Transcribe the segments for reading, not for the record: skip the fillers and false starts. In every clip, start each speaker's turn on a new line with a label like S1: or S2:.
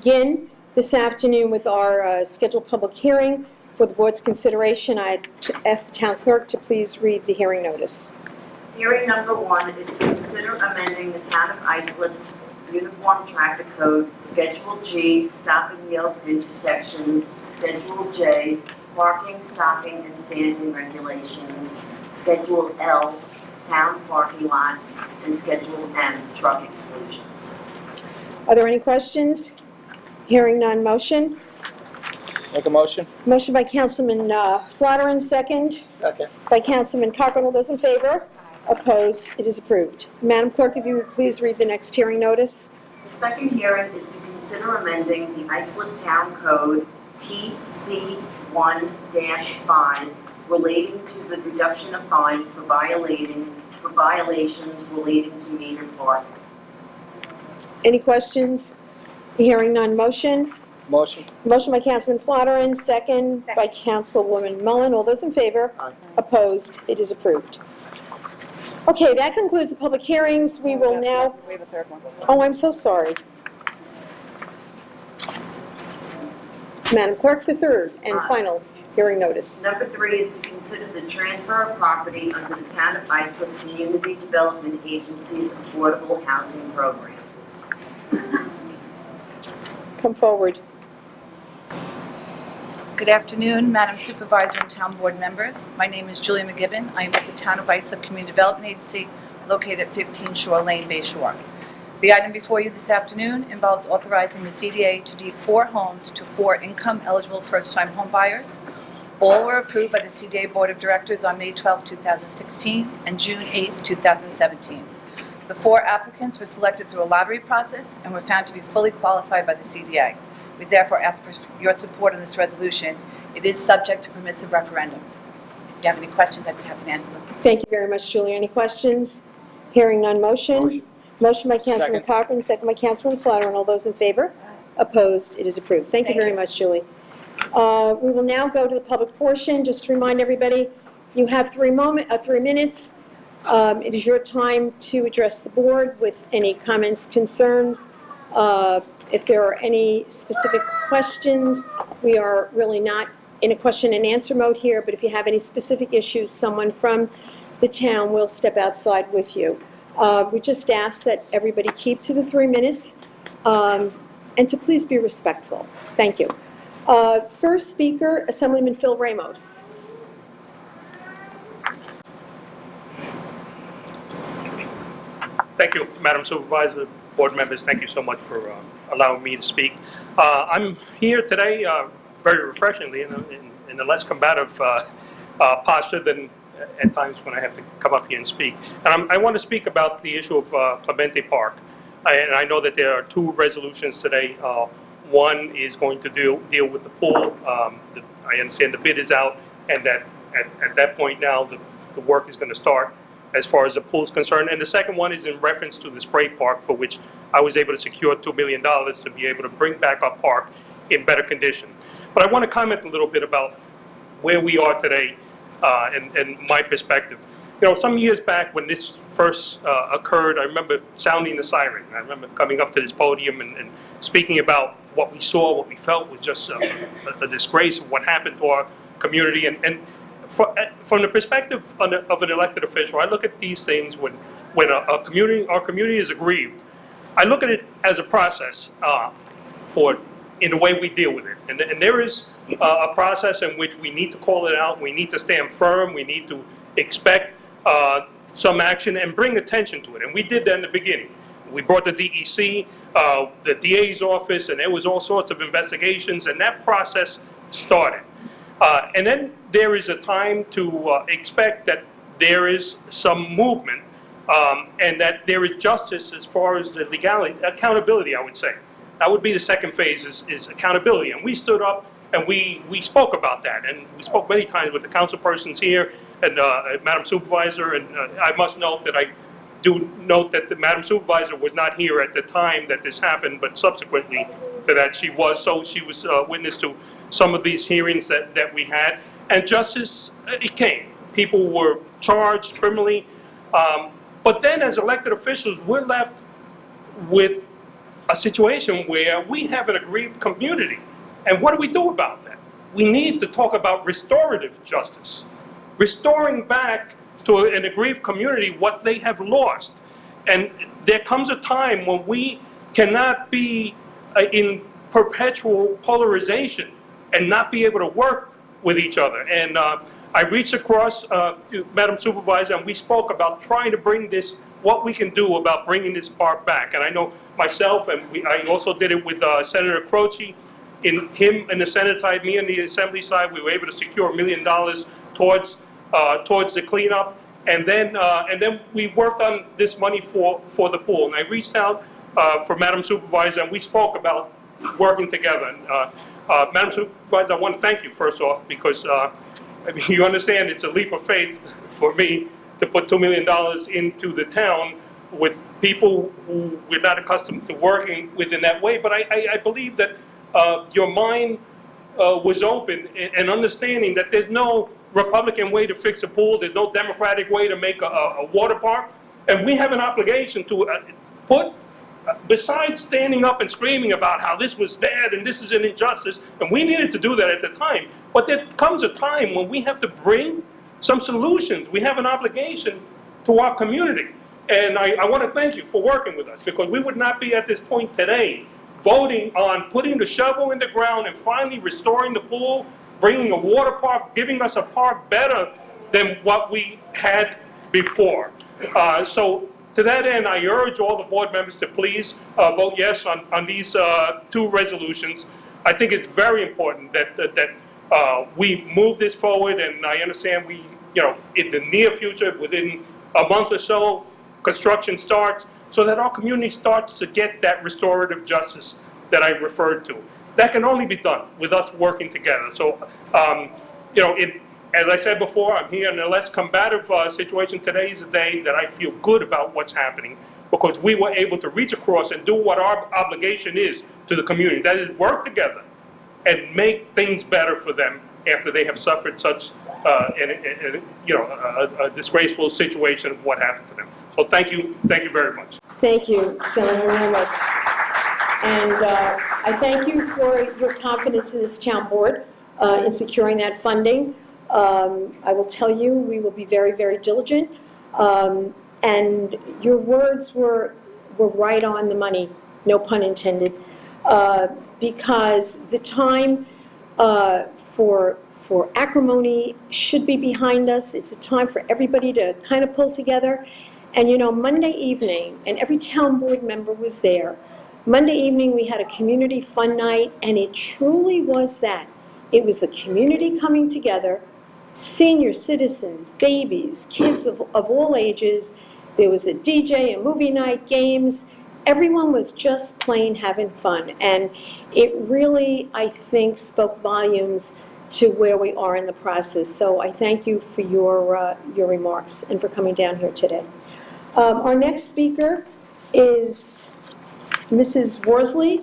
S1: Begin this afternoon with our scheduled public hearing for the board's consideration. I ask the town clerk to please read the hearing notice.
S2: Hearing number 1 is to consider amending the Town of Islip Uniform Traffic Code, Schedule G, stop and yield at intersections, Schedule J, parking, stopping, and standing regulations, Schedule L, town parking lots, and Schedule M, truck exclusions.
S1: Are there any questions? Hearing none, motion.
S3: Make a motion.
S1: Motion by Councilman Flatteren, second.
S3: Second.
S1: By Councilman Cochran. All those in favor? Opposed? It is approved. Madam Clerk, if you would please read the next hearing notice.
S2: The second hearing is to consider amending the Islip Town Code TC1-5 relating to the reduction of fines for violations relating to metered parking.
S1: Any questions? Hearing none, motion.
S3: Motion.
S1: Motion by Councilman Flatteren, second by Councilwoman Mullen. All those in favor?
S3: Aye.
S1: Opposed? It is approved. Okay, that concludes the public hearings. We will now...
S4: We have a third one.
S1: Oh, I'm so sorry. Madam Clerk, the third and final hearing notice.
S2: Number 3 is to consider the transfer of property under the Town of Islip Community Development Agency's Affordable Housing Program.
S1: Come forward.
S4: Good afternoon, Madam Supervisor and Town Board members. My name is Julia McGibbon. I am with the Town of Islip Community Development Agency located at 15 Shore Lane, Bay Shore. The item before you this afternoon involves authorizing the CDA to deed 4 homes to 4 income-eligible first-time home buyers. All were approved by the CDA Board of Directors on May 12, 2016 and June 8, 2017. The 4 applicants were selected through a lottery process and were found to be fully qualified by the CDA. We therefore ask for your support on this resolution. It is subject to permissive referendum. If you have any questions, I'd be happy to answer them.
S1: Thank you very much, Julia. Any questions? Hearing none, motion.
S3: Motion.
S1: Motion by Councilman
S3: Second.
S1: Cochran, second by Councilman Flatteren. All those in favor? Opposed? It is approved. Thank you very much, Julie. We will now go to the public portion. Just to remind everybody, you have 3 minutes. It is your time to address the board with any comments, concerns. If there are any specific questions, we are really not in a question and answer mode here, but if you have any specific issues, someone from the town will step outside with you. We just ask that everybody keep to the 3 minutes and to please be respectful. Thank you. First speaker, Assemblyman Phil Ramos.
S5: Thank you, Madam Supervisor, board members. Thank you so much for allowing me to speak. I'm here today very refreshingly in a less combative posture than at times when I have to come up here and speak. And I want to speak about the issue of Clemente Park. And I know that there are 2 resolutions today. One is going to deal with the pool. I understand the bid is out, and that at that point now the work is going to start as far as the pool is concerned. And the second one is in reference to the spray park, for which I was able to secure $2 million to be able to bring back our park in better condition. But I want to comment a little bit about where we are today and my perspective. You know, some years back when this first occurred, I remember sounding the siren. I remember coming up to this podium and speaking about what we saw, what we felt was just a disgrace of what happened to our community. And from the perspective of an elected official, I look at these things when our community is aggrieved. I look at it as a process in the way we deal with it. And there is a process in which we need to call it out. We need to stand firm. We need to expect some action and bring attention to it. And we did that in the beginning. We brought the DEC, the DA's office, and there was all sorts of investigations, and that process started. And then there is a time to expect that there is some movement and that there is justice as far as the legality, accountability, I would say. That would be the second phase is accountability. And we stood up and we spoke about that. And we spoke many times with the council persons here and Madam Supervisor. And I must note that I do note that the Madam Supervisor was not here at the time that this happened, but subsequently to that she was. So she was witness to some of these hearings that we had. And justice, it came. People were charged criminally. But then as elected officials, we're left with a situation where we have an aggrieved community. And what do we do about that? We need to talk about restorative justice, restoring back to an aggrieved community what they have lost. And there comes a time when we cannot be in perpetual polarization and not be able to work with each other. And I reached across Madam Supervisor, and we spoke about trying to bring this, what we can do about bringing this park back. And I know myself, and I also did it with Senator Croce, in the Senate side, me on the Assembly side, we were able to secure $1 million towards the cleanup. And then we worked on this money for the pool. And I reached out for Madam Supervisor, and we spoke about working together. And, Madam Supervisor, I want to thank you first off, because I mean, you understand it's a leap of faith for me to put $2 million into the town with people who we're not accustomed to working with in that way. But I believe that your mind was open and understanding that there's no Republican way to fix a pool, there's no Democratic way to make a water park, and we have an obligation to put, besides standing up and screaming about how this was bad and this is an injustice, and we needed to do that at the time, but there comes a time when we have to bring some solutions. We have an obligation to our community, and I want to thank you for working with us, because we would not be at this point today voting on putting the shovel in the ground and finally restoring the pool, bringing a water park, giving us a park better than what we had before. So to that end, I urge all the board members to please vote yes on these two resolutions. I think it's very important that we move this forward, and I understand we, in the near future, within a month or so, construction starts, so that our community starts to get that restorative justice that I referred to. That can only be done with us working together. So, as I said before, I'm here in a less combative situation. Today is a day that I feel good about what's happening, because we were able to reach across and do what our obligation is to the community. That is, work together and make things better for them after they have suffered such a disgraceful situation of what happened to them. So thank you very much.
S1: Thank you, Senator Ramos. And I thank you for your confidence in this town board in securing that funding. I will tell you, we will be very, very diligent. And your words were right on the money, no pun intended, because the time for acrimony should be behind us. It's a time for everybody to kind of pull together. And Monday evening, and every town board member was there, Monday evening we had a community fun night, and it truly was that. It was the community coming together, senior citizens, babies, kids of all ages. There was a DJ, a movie night, games. Everyone was just plain having fun. And it really, I think, spoke volumes to where we are in the process. So I thank you for your remarks and for coming down here today. Our next speaker is Mrs. Worsley.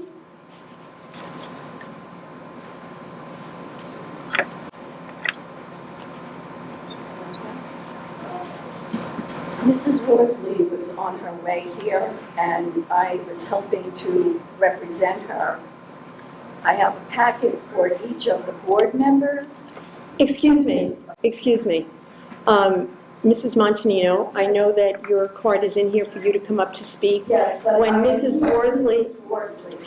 S6: Mrs. Worsley was on her way here, and I was helping to represent her. I have a packet for each of the board members.
S1: Excuse me. Mrs. Montanino, I know that your card is in here for you to come up to speak.
S6: Yes, but
S1: When
S6: I am
S1: Mrs. Worsley,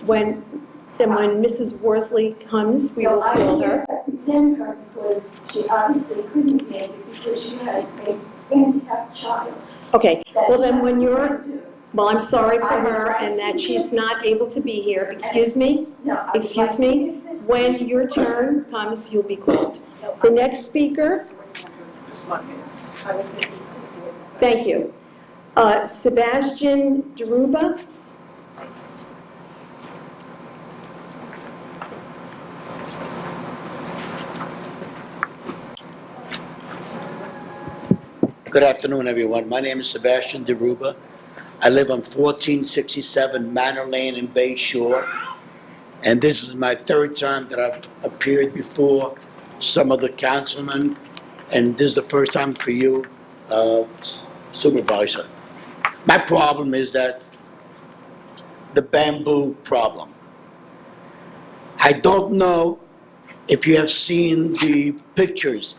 S1: when Mrs. Worsley comes, we will call her.
S6: I represent her because she obviously couldn't make it because she has a handicapped child.
S1: Okay,
S6: that
S1: well
S6: she
S1: then
S6: has
S1: when
S6: to
S1: you're,
S6: attend to.
S1: well, I'm sorry for
S6: I would
S1: her
S6: like
S1: and
S6: to
S1: that she's
S6: give-
S1: not able to be here. Excuse me?
S6: No, I would
S1: Excuse
S6: like to
S1: me?
S6: give this
S1: When
S6: to-
S1: your turn comes, you'll be called.
S6: No,
S1: The
S6: I-
S1: next speaker,
S6: I would give this to the board members.
S1: thank you. Sebastian Deruba.
S7: Good afternoon, everyone. My name is Sebastian Deruba. I live on 1467 Manor Lane in Bay Shore. And this is my third time that I've appeared before some of the councilmen. And this is the first time for you, Supervisor. My problem is that the bamboo problem. I don't know if you have seen the pictures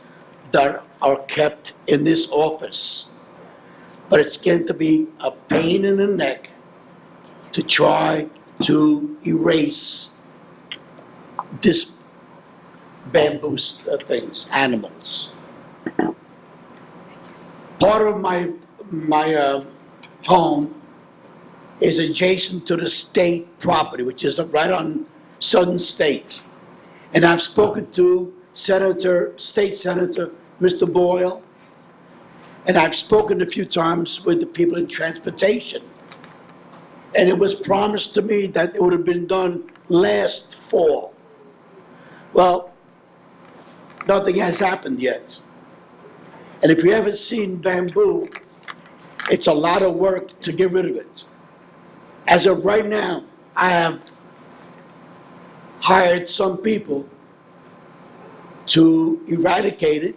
S7: that are kept in this office, but it's going to be a pain in the neck to try to erase this bamboo things, animals. Part of my home is adjacent to the state property, which is right on Southern State. And I've spoken to State Senator Mr. Boyle, and I've spoken a few times with the people in transportation. And it was promised to me that it would have been done last fall. Well, nothing has happened yet. And if you haven't seen bamboo, it's a lot of work to get rid of it. As of right now, I have hired some people to eradicate it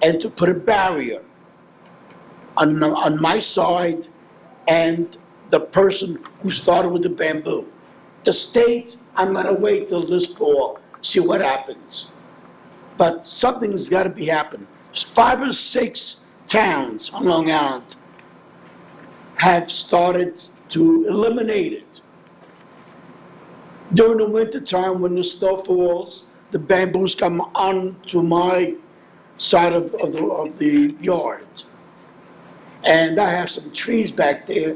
S7: and to put a barrier on my side and the person who started with the bamboo. The state, I'm gonna wait till this fall, see what happens. But something's gotta be happening. 5 or 6 towns on Long Island have started to eliminate it. During the winter time, when the snow falls, the bamboos come onto my side of the yard. And I have some trees back there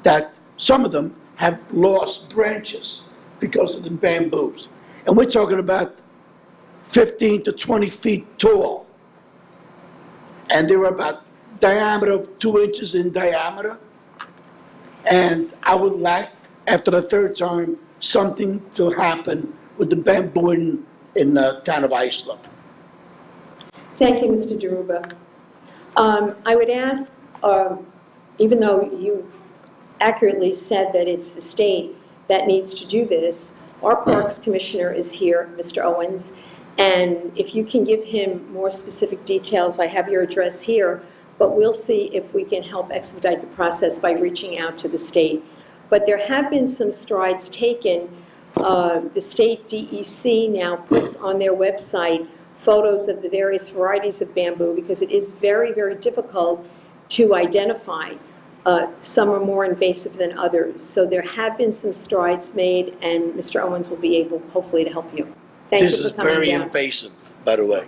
S7: that some of them have lost branches because of the bamboos. And we're talking about 15 to 20 feet tall. And they're about diameter of 2 inches in diameter. And I would like, after the 3rd time, something to happen with the bamboo in the town of Islip.
S1: Thank you, Mr. Deruba. I would ask, even though you accurately said that it's the state that needs to do this, our Parks Commissioner is here, Mr. Owens, and if you can give him more specific details, I have your address here, but we'll see if we can help expedite the process by reaching out to the state. But there have been some strides taken. The state DEC now puts on their website photos of the various varieties of bamboo because it is very, very difficult to identify. Some are more invasive than others. So there have been some strides made, and Mr. Owens will be able, hopefully, to help you. Thank
S7: This
S1: you
S7: is
S1: for coming
S7: very
S1: down.
S7: invasive, by the way.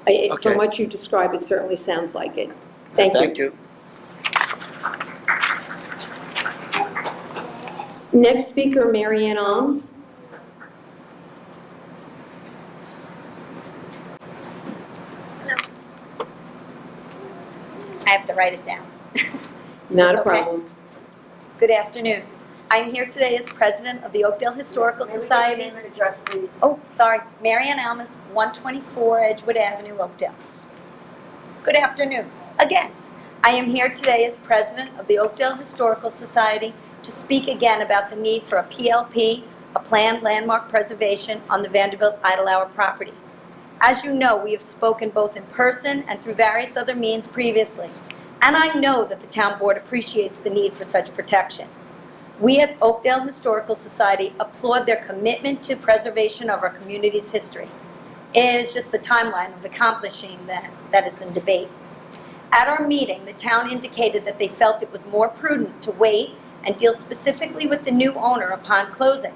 S1: From
S7: Okay.
S1: what you described, it certainly sounds like it. Thank you.
S7: Thank you.
S1: Next speaker, Mary Ann Alms.
S8: I have to write it down.
S1: Not a
S8: okay?
S1: problem.
S8: Good afternoon. I'm here today as president of the Oakdale Historical Society.
S2: Name and address, please.
S8: Oh, sorry, Mary Ann Almas, 124 Edgewood Avenue, Oakdale. Good afternoon. Again, I am here today as president of the Oakdale Historical Society to speak again about the need for a PLP, a planned landmark preservation on the Vanderbilt Idlehour property. As you know, we have spoken both in person and through various other means previously, and I know that the town board appreciates the need for such protection. We at Oakdale Historical Society applaud their commitment to preservation of our community's history. It is just the timeline of accomplishing that is in debate. At our meeting, the town indicated that they felt it was more prudent to wait and deal specifically with the new owner upon closing.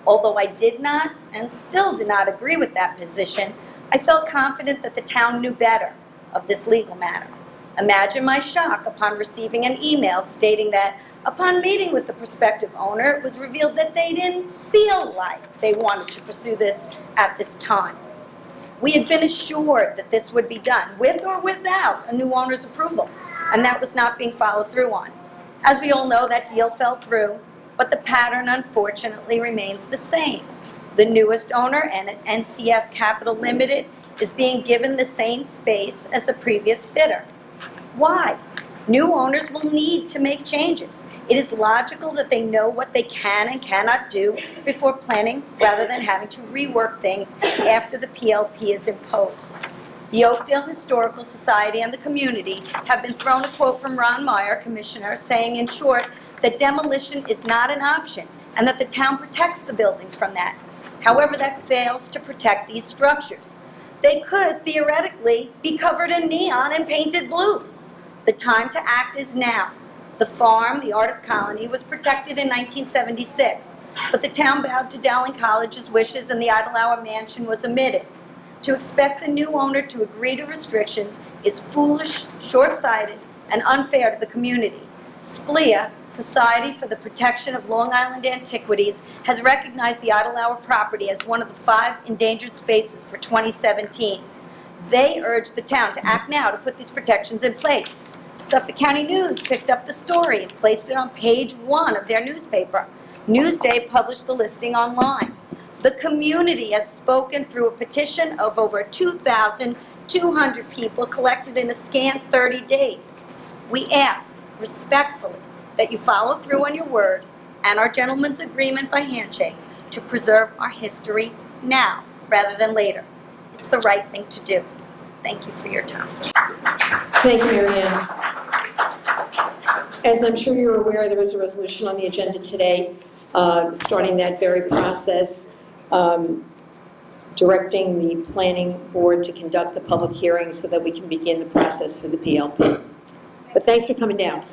S8: Although I did not and still do not agree with that position, I felt confident that the town knew better of this legal matter. Imagine my shock upon receiving an email stating that upon meeting with the prospective owner, it was revealed that they didn't feel like they wanted to pursue this at this time. We had been assured that this would be done with or without a new owner's approval, and that was not being followed through on. As we all know, that deal fell through, but the pattern unfortunately remains the same. The newest owner, NCF Capital Limited, is being given the same space as the previous bidder. Why? New owners will need to make changes. It is logical that they know what they can and cannot do before planning rather than having to rework things after the PLP is imposed. The Oakdale Historical Society and the community have been thrown a quote from Ron Meyer, Commissioner, saying in short that demolition is not an option and that the town protects the buildings from that. However, that fails to protect these structures. They could theoretically be covered in neon and painted blue. The time to act is now. The farm, the artist colony, was protected in 1976, but the town bowed to Dowling College's wishes and the Idlehour Mansion was omitted. To expect the new owner to agree to restrictions is foolish, short-sighted, and unfair to the community. SPLEA, Society for the Protection of Long Island Antiquities, has recognized the Idlehour property as one of the 5 endangered spaces for 2017. They urge the town to act now to put these protections in place. Suffolk County News picked up the story and placed it on page 1 of their newspaper. Newsday published the listing online. The community has spoken through a petition of over 2,200 people collected in a scant 30 days. We ask, respectfully, that you follow through on your word and our gentleman's agreement by handshake to preserve our history now rather than later. It's the right thing to do. Thank you for your time.
S1: Thank you, Mary Ann. As I'm sure you're aware, there was a resolution on the agenda today, starting that very process, directing the planning board to conduct the public hearing so that we can begin the process for the PLP. But thanks for coming down.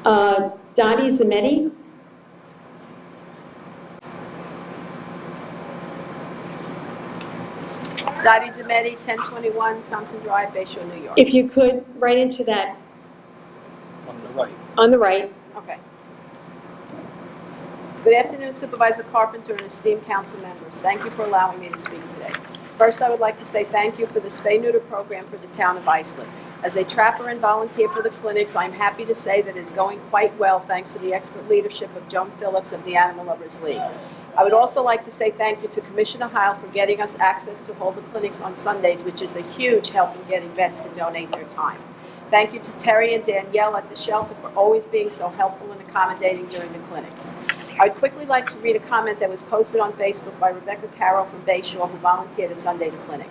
S1: Dottie Zametti?
S9: Dottie Zametti, 1021 Thompson Drive, Bay Shore, New York.
S1: If you could, right into that,
S3: On the right.
S1: on the right.
S9: Okay. Good afternoon, Supervisor Carpenter and esteemed council members. Thank you for allowing me to speak today. First, I would like to say thank you for the spay-neuter program for the town of Islip. As a trapper and volunteer for the clinics, I'm happy to say that it is going quite well thanks to the expert leadership of Joan Phillips of the Animal Lovers League. I would also like to say thank you to Commissioner Heil for getting us access to hold the clinics on Sundays, which is a huge help in getting vets to donate their time. Thank you to Terry and Danielle at the shelter for always being so helpful and accommodating during the clinics. I'd quickly like to read a comment that was posted on Facebook by Rebecca Carroll from Bay Shore, who volunteered at Sunday's clinic.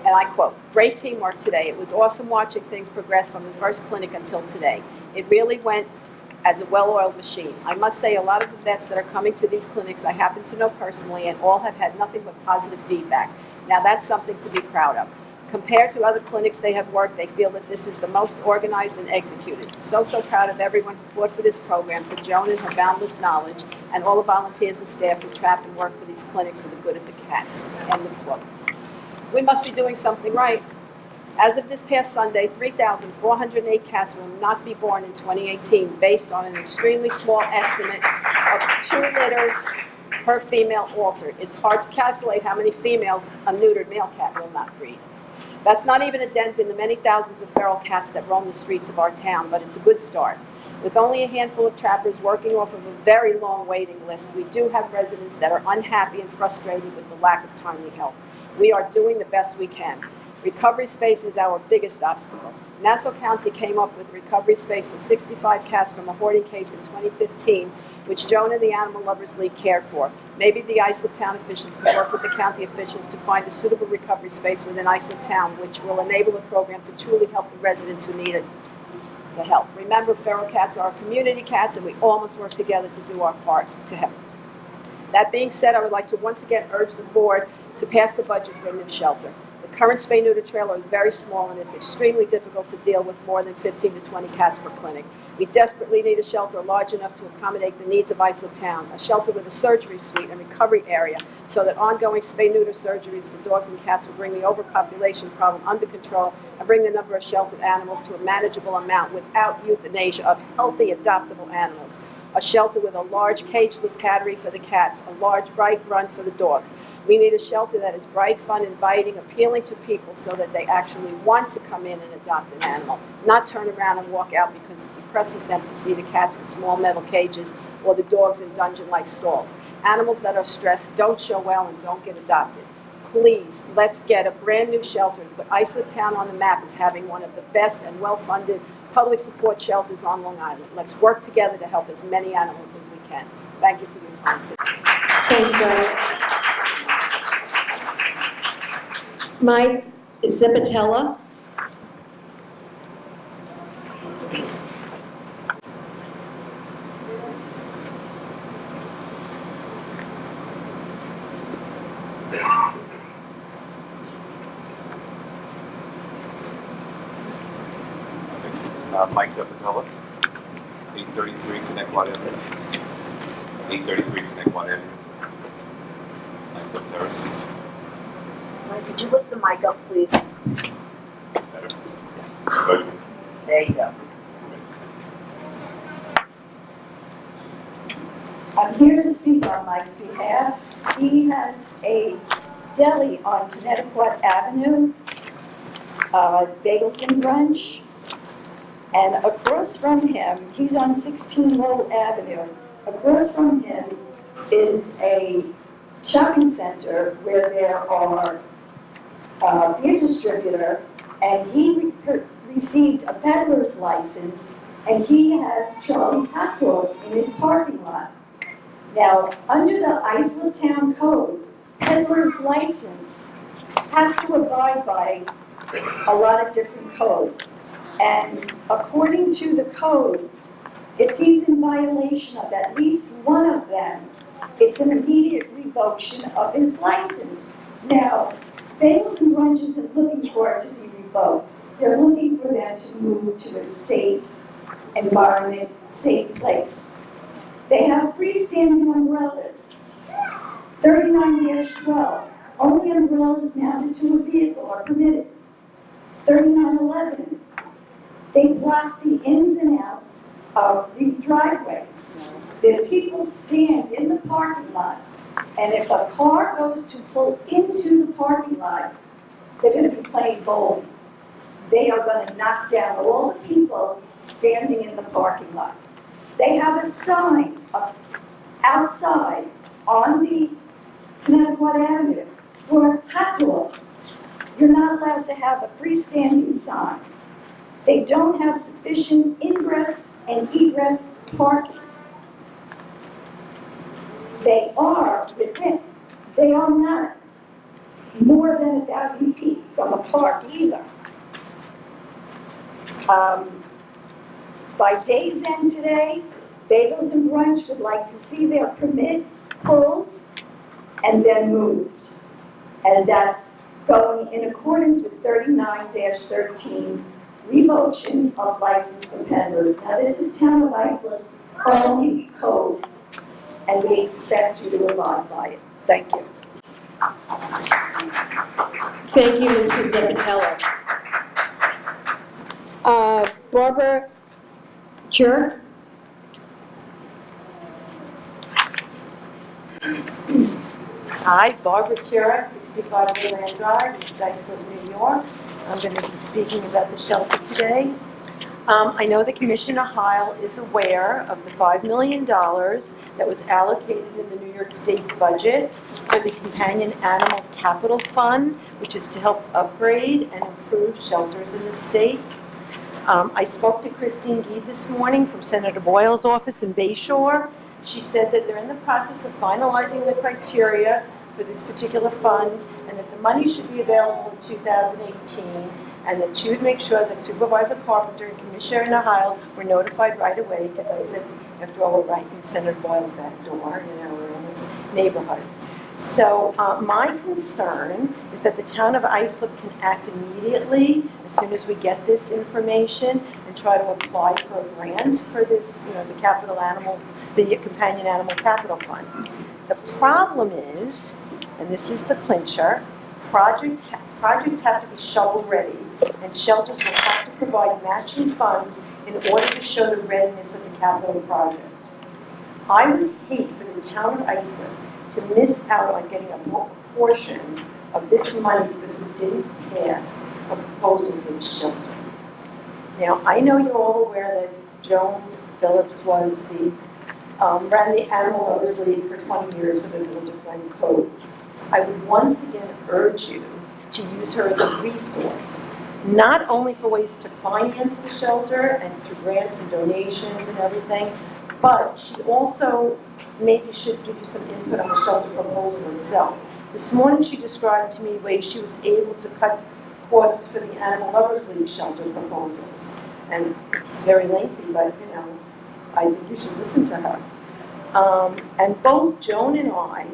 S9: And I quote, "Great teamwork today. It was awesome watching things progress from the first clinic until today. It really went as a well-oiled machine. I must say a lot of the vets that are coming to these clinics I happen to know personally, and all have had nothing but positive feedback. Now that's something to be proud of. Compared to other clinics they have worked, they feel that this is the most organized and executed. So proud of everyone who fought for this program, for Joan and her boundless knowledge, and all the volunteers and staff who trap and work for these clinics for the good of the cats." End of quote. We must be doing something right. As of this past Sunday, 3,408 cats will not be born in 2018 based on an extremely small estimate of 2 litters per female altered. It's hard to calculate how many females a neutered male cat will not breed. That's not even a dent in the many thousands of feral cats that roam the streets of our town, but it's a good start. With only a handful of trappers working off of a very long waiting list, we do have residents that are unhappy and frustrated with the lack of timely help. We are doing the best we can. Recovery space is our biggest obstacle. Nassau County came up with recovery space for 65 cats from a hoarding case in 2015, which Joan and the Animal Lovers League cared for. Maybe the Islip Town officials could work with the county officials to find a suitable recovery space within Islip Town, which will enable the program to truly help the residents who need the help. Remember, feral cats are community cats, and we all must work together to do our part to help. That being said, I would like to once again urge the board to pass the budget for a new shelter. The current spay-neuter trailer is very small, and it's extremely difficult to deal with more than 15 to 20 cats per clinic. We desperately need a shelter large enough to accommodate the needs of Islip Town, a shelter with a surgery suite and recovery area so that ongoing spay-neuter surgeries for dogs and cats will bring the overpopulation problem under control and bring the number of sheltered animals to a manageable amount without euthanasia of healthy adoptable animals. A shelter with a large cageless cattery for the cats, a large bright run for the dogs. We need a shelter that is bright, fun, inviting, appealing to people so that they actually want to come in and adopt an animal, not turn around and walk out because it depresses them to see the cats in small metal cages or the dogs in dungeon-like stalls. Animals that are stressed don't show well and don't get adopted. Please, let's get a brand new shelter and put Islip Town on the map as having one of the best and well-funded public support shelters on Long Island. Let's work together to help as many animals as we can. Thank you for your time today.
S1: Thank you, Dottie. Mike Zepatella?
S10: Mike Zapatella, 833 Connecticut Avenue. 833 Connecticut Avenue. Nice up terrace.
S2: Mike, could you lift the mic up, please?
S10: Better? Good.
S2: There you go.
S6: I'm here to speak on Mike's behalf. He has a deli on Connecticut Avenue, Bagels and Brunch. And across from him, he's on 16 Lowell Avenue. Across from him is a shopping center where there are a beer distributor, and he received a peddler's license, and he has Charlie's Hot Dogs in his parking lot. Now, under the Islip Town Code, peddler's license has to abide by a lot of different codes. And according to the codes, if he's in violation of at least one of them, it's an immediate revocation of his license. Now, Bagels and Brunch isn't looking for it to be revoked. They're looking for them to move to a safe environment, safe place. They have freestanding umbrellas. 39-12, only umbrellas mounted to a vehicle are permitted. 3911, they block the ins and outs of the driveways. The people stand in the parking lots, and if a car goes to pull into the parking lot, they're going to be playing bowling. They are going to knock down all the people standing in the parking lot. They have a sign outside on the Connecticut Avenue for hot dogs. You're not allowed to have a freestanding sign. They don't have sufficient ingress and egress parking. They are within, they are not more than 1,000 feet from a park either. By day's end today, Bagels and Brunch would like to see their permit pulled and then moved. And that's going in accordance with 39-13, revocation of license for peddlers. Now, this is Town of Islip's only code, and we expect you to abide by it. Thank you.
S1: Thank you, Mrs. Zapatella. Barbara Jerk?
S11: Hi, Barbara Kurek, 65 Wayland Drive, East Islip, New York. I'm going to be speaking about the shelter today. I know that Commissioner Heil is aware of the $5 million that was allocated in the New York State budget for the Companion Animal Capital Fund, which is to help upgrade and improve shelters in the state. I spoke to Christine Geed this morning from Senator Boyle's office in Bay Shore. She said that they're in the process of finalizing the criteria for this particular fund, and that the money should be available in 2018, and that she would make sure that Supervisor Carpenter and Commissioner Heil were notified right away, because I said, after all, we're right in Senator Boyle's back door, we're in this neighborhood. So my concern is that the town of Islip can act immediately as soon as we get this information and try to apply for a grant for this, the capital animals, the Companion Animal Capital Fund. The problem is, and this is the clincher, projects have to be shovel-ready, and shelters will have to provide matching funds in order to show the readiness of the capital project. I would hate for the town of Islip to miss out on getting a portion of this money because we didn't pass a proposal for the shelter. Now, I know you're all aware that Joan Phillips was ran the Animal Lovers League for 20 years for the Village of Glen Cove. I would once again urge you to use her as a resource, not only for ways to finance the shelter and through grants and donations and everything, but she also maybe should give you some input on the shelter proposal itself. This morning she described to me ways she was able to cut costs for the Animal Lovers League shelter proposals. And it's very lengthy, but I think you should listen to her. And both Joan and I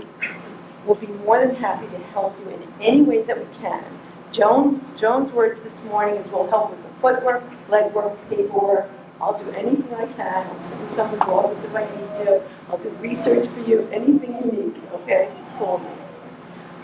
S11: will be more than happy to help you in any way that we can Joan's words this morning is we'll help with the footwork, legwork, paperwork. I'll do anything I can. I'll sit in someone's office if I need to. I'll do research for you, anything you need, okay? Just call me.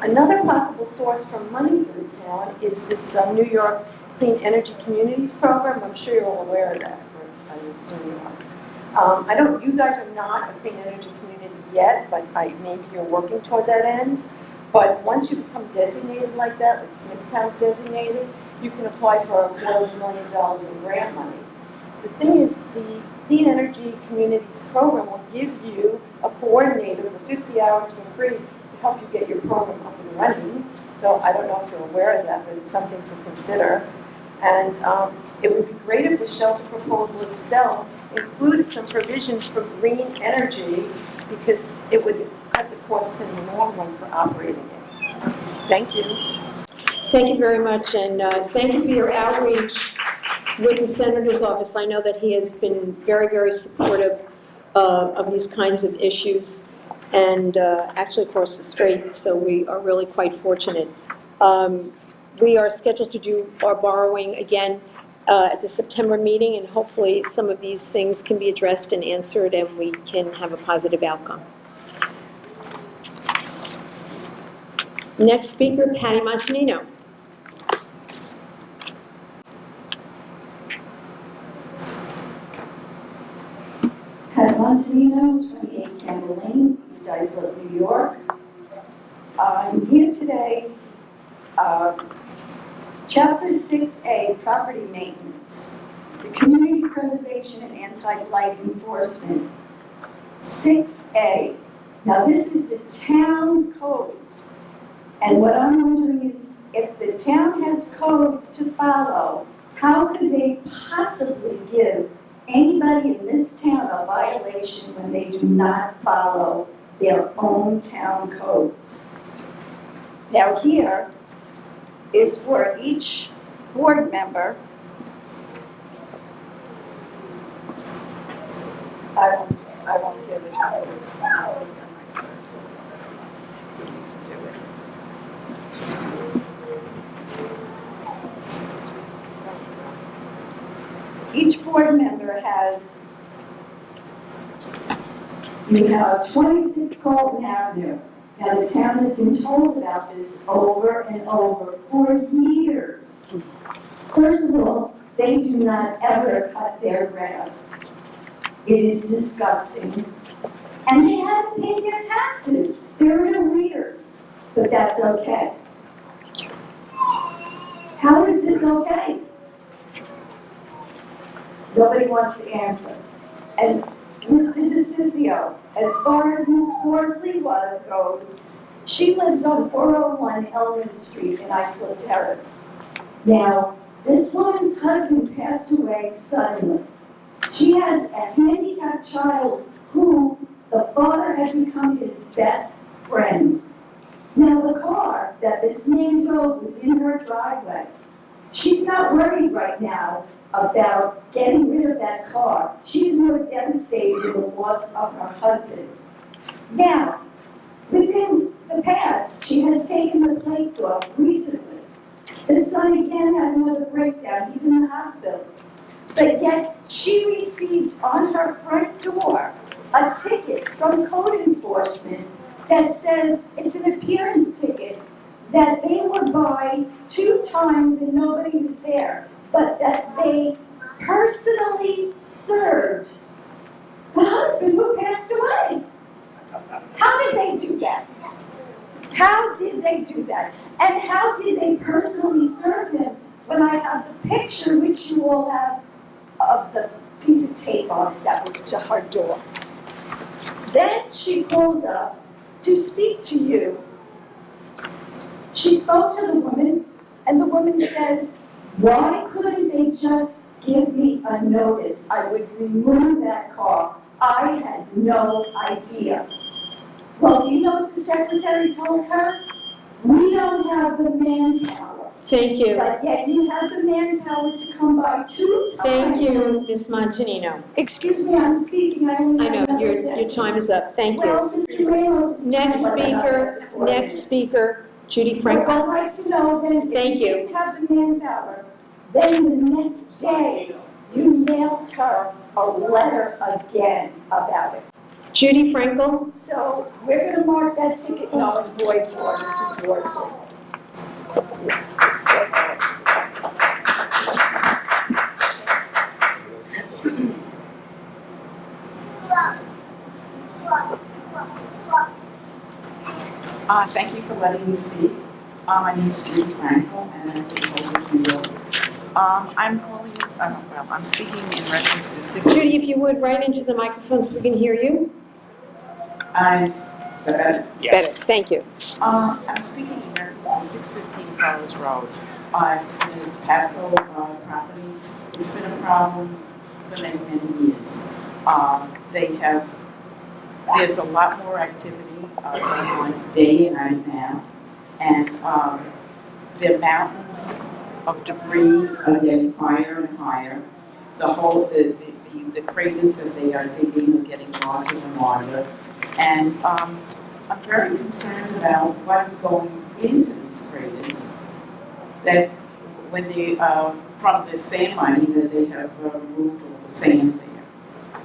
S11: Another possible source for money for the town is this New York Clean Energy Communities Program. I'm sure you're all aware of that, or I assume you are. You guys are not a clean energy community yet, but maybe you're working toward that end. But once you become designated like that, like Smithtown's designated, you can apply for $250,000 in grant money. The thing is, the Clean Energy Communities Program will give you a coordinator for 50 hours for free to help you get your program up and running. So I don't know if you're aware of that, but it's something to consider. And it would be great if the shelter proposal itself included some provisions for green energy, because it would cut the costs in the long run for operating it. Thank you.
S1: Thank you very much, and thank you for your outreach with the Senator's office. I know that he has been very, very supportive of these kinds of issues, and actually across the strait, so we are really quite fortunate. We are scheduled to do our borrowing again at the September meeting, and hopefully some of these things can be addressed and answered, and we can have a positive outcome. Next speaker, Patty Montanino.
S6: Pat Montanino, 28 Campbell Lane, East Islip, New York. I'm here today, Chapter 6A, Property Maintenance, the Community Preservation and Anti-Blight Enforcement. 6A. Now this is the town's codes. And what I'm wondering is, if the town has codes to follow, how could they possibly give anybody in this town a violation when they do not follow their own town codes? Now here is for each board member. I won't give it to this. So you can do it. Each board member has, you have 26 Colton Avenue. Now, the town has been told about this over and over for years. First of all, they do not ever cut their grass. It is disgusting. And they haven't paid their taxes. They're in arrears, but that's okay. How is this okay? Nobody wants to answer. And Mr. DeCiccio, as far as Ms. Worsley goes, she lives on 401 Elmwood Street in Islip Terrace. Now, this woman's husband passed away suddenly. She has a handicapped child who the father had become his best friend. Now, the car that this man drove was in her driveway. She's not worried right now about getting rid of that car. She's more devastated in the loss of her husband. Now, within the past, she has taken the plates off recently. The son again had another breakdown. He's in the hospital. But yet, she received on her front door a ticket from code enforcement that says it's an appearance ticket, that they were by 2 times and nobody was there, but that they personally served the husband who passed away. How did they do that? How did they do that? And how did they personally serve him when I have the picture, which you all have, of the piece of tape on it that was to her door? Then she pulls up to speak to you. She spoke to the woman, and the woman says, why couldn't they just give me a notice? I would remove that car. I had no idea. Well, do you know what the secretary told her? We don't have the manpower.
S1: Thank you.
S6: But yet you have the manpower to come by 2 times.
S1: Thank you, Ms. Montanino.
S6: Excuse me, I'm speaking. I only
S1: I
S6: have
S1: know,
S6: another
S1: your time is up. Thank
S6: Well,
S1: you.
S6: Mr. Ramos is.
S1: Next speaker, Judy
S6: So I'd
S1: Frankel?
S6: like to know then, if
S1: Thank
S6: you
S1: you.
S6: didn't have the manpower, then the next day, you mailed her a letter again about it.
S1: Judy Frankel?
S6: So we're gonna mark that ticket null and void for Mrs. Worsley.
S12: Thank you for letting me speak. My name is Judy Frankel, and I'm from New York. I'm calling, I'm speaking in reference to
S1: Judy, if you would, right into the microphone so we can hear you.
S12: I'm
S1: Better, thank you.
S12: I'm speaking in reference to 615 Carlos Road. It's been a Patco property. It's been a problem for many, many years. There's a lot more activity going on day and night now, and the mountains of debris are getting higher and higher. The craters that they are digging are getting larger and larger, and I'm very concerned about what is going into these craters. That when they from the sand mining that they have removed all the sand there.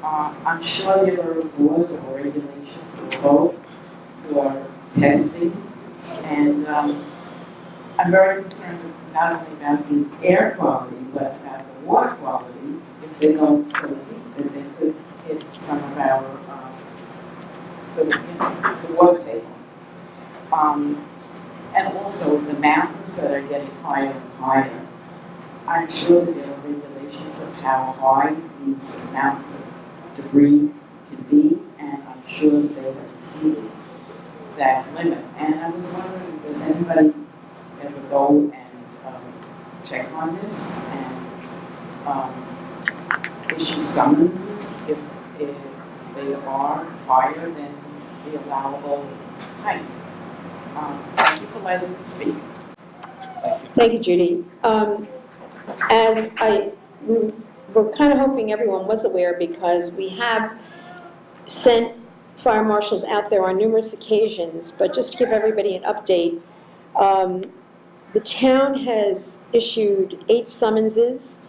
S12: I'm sure there are laws or regulations for both for testing, and I'm very concerned not only about the air quality, but about the water quality. If they go so deep that they could hit some of our the water table, and also the mountains that are getting higher and higher. I'm sure that there are regulations of how high these mountains of debris can be, and I'm sure that they have exceeded that limit. And I was wondering, does anybody ever go and check on this and issue summonses if they are higher than the allowable height? Thank you for letting me speak.
S1: Thank you, Judy. We were kind of hoping everyone was aware because we have sent fire marshals out there on numerous occasions, but just to give everybody an update, the town has issued 8 summonses.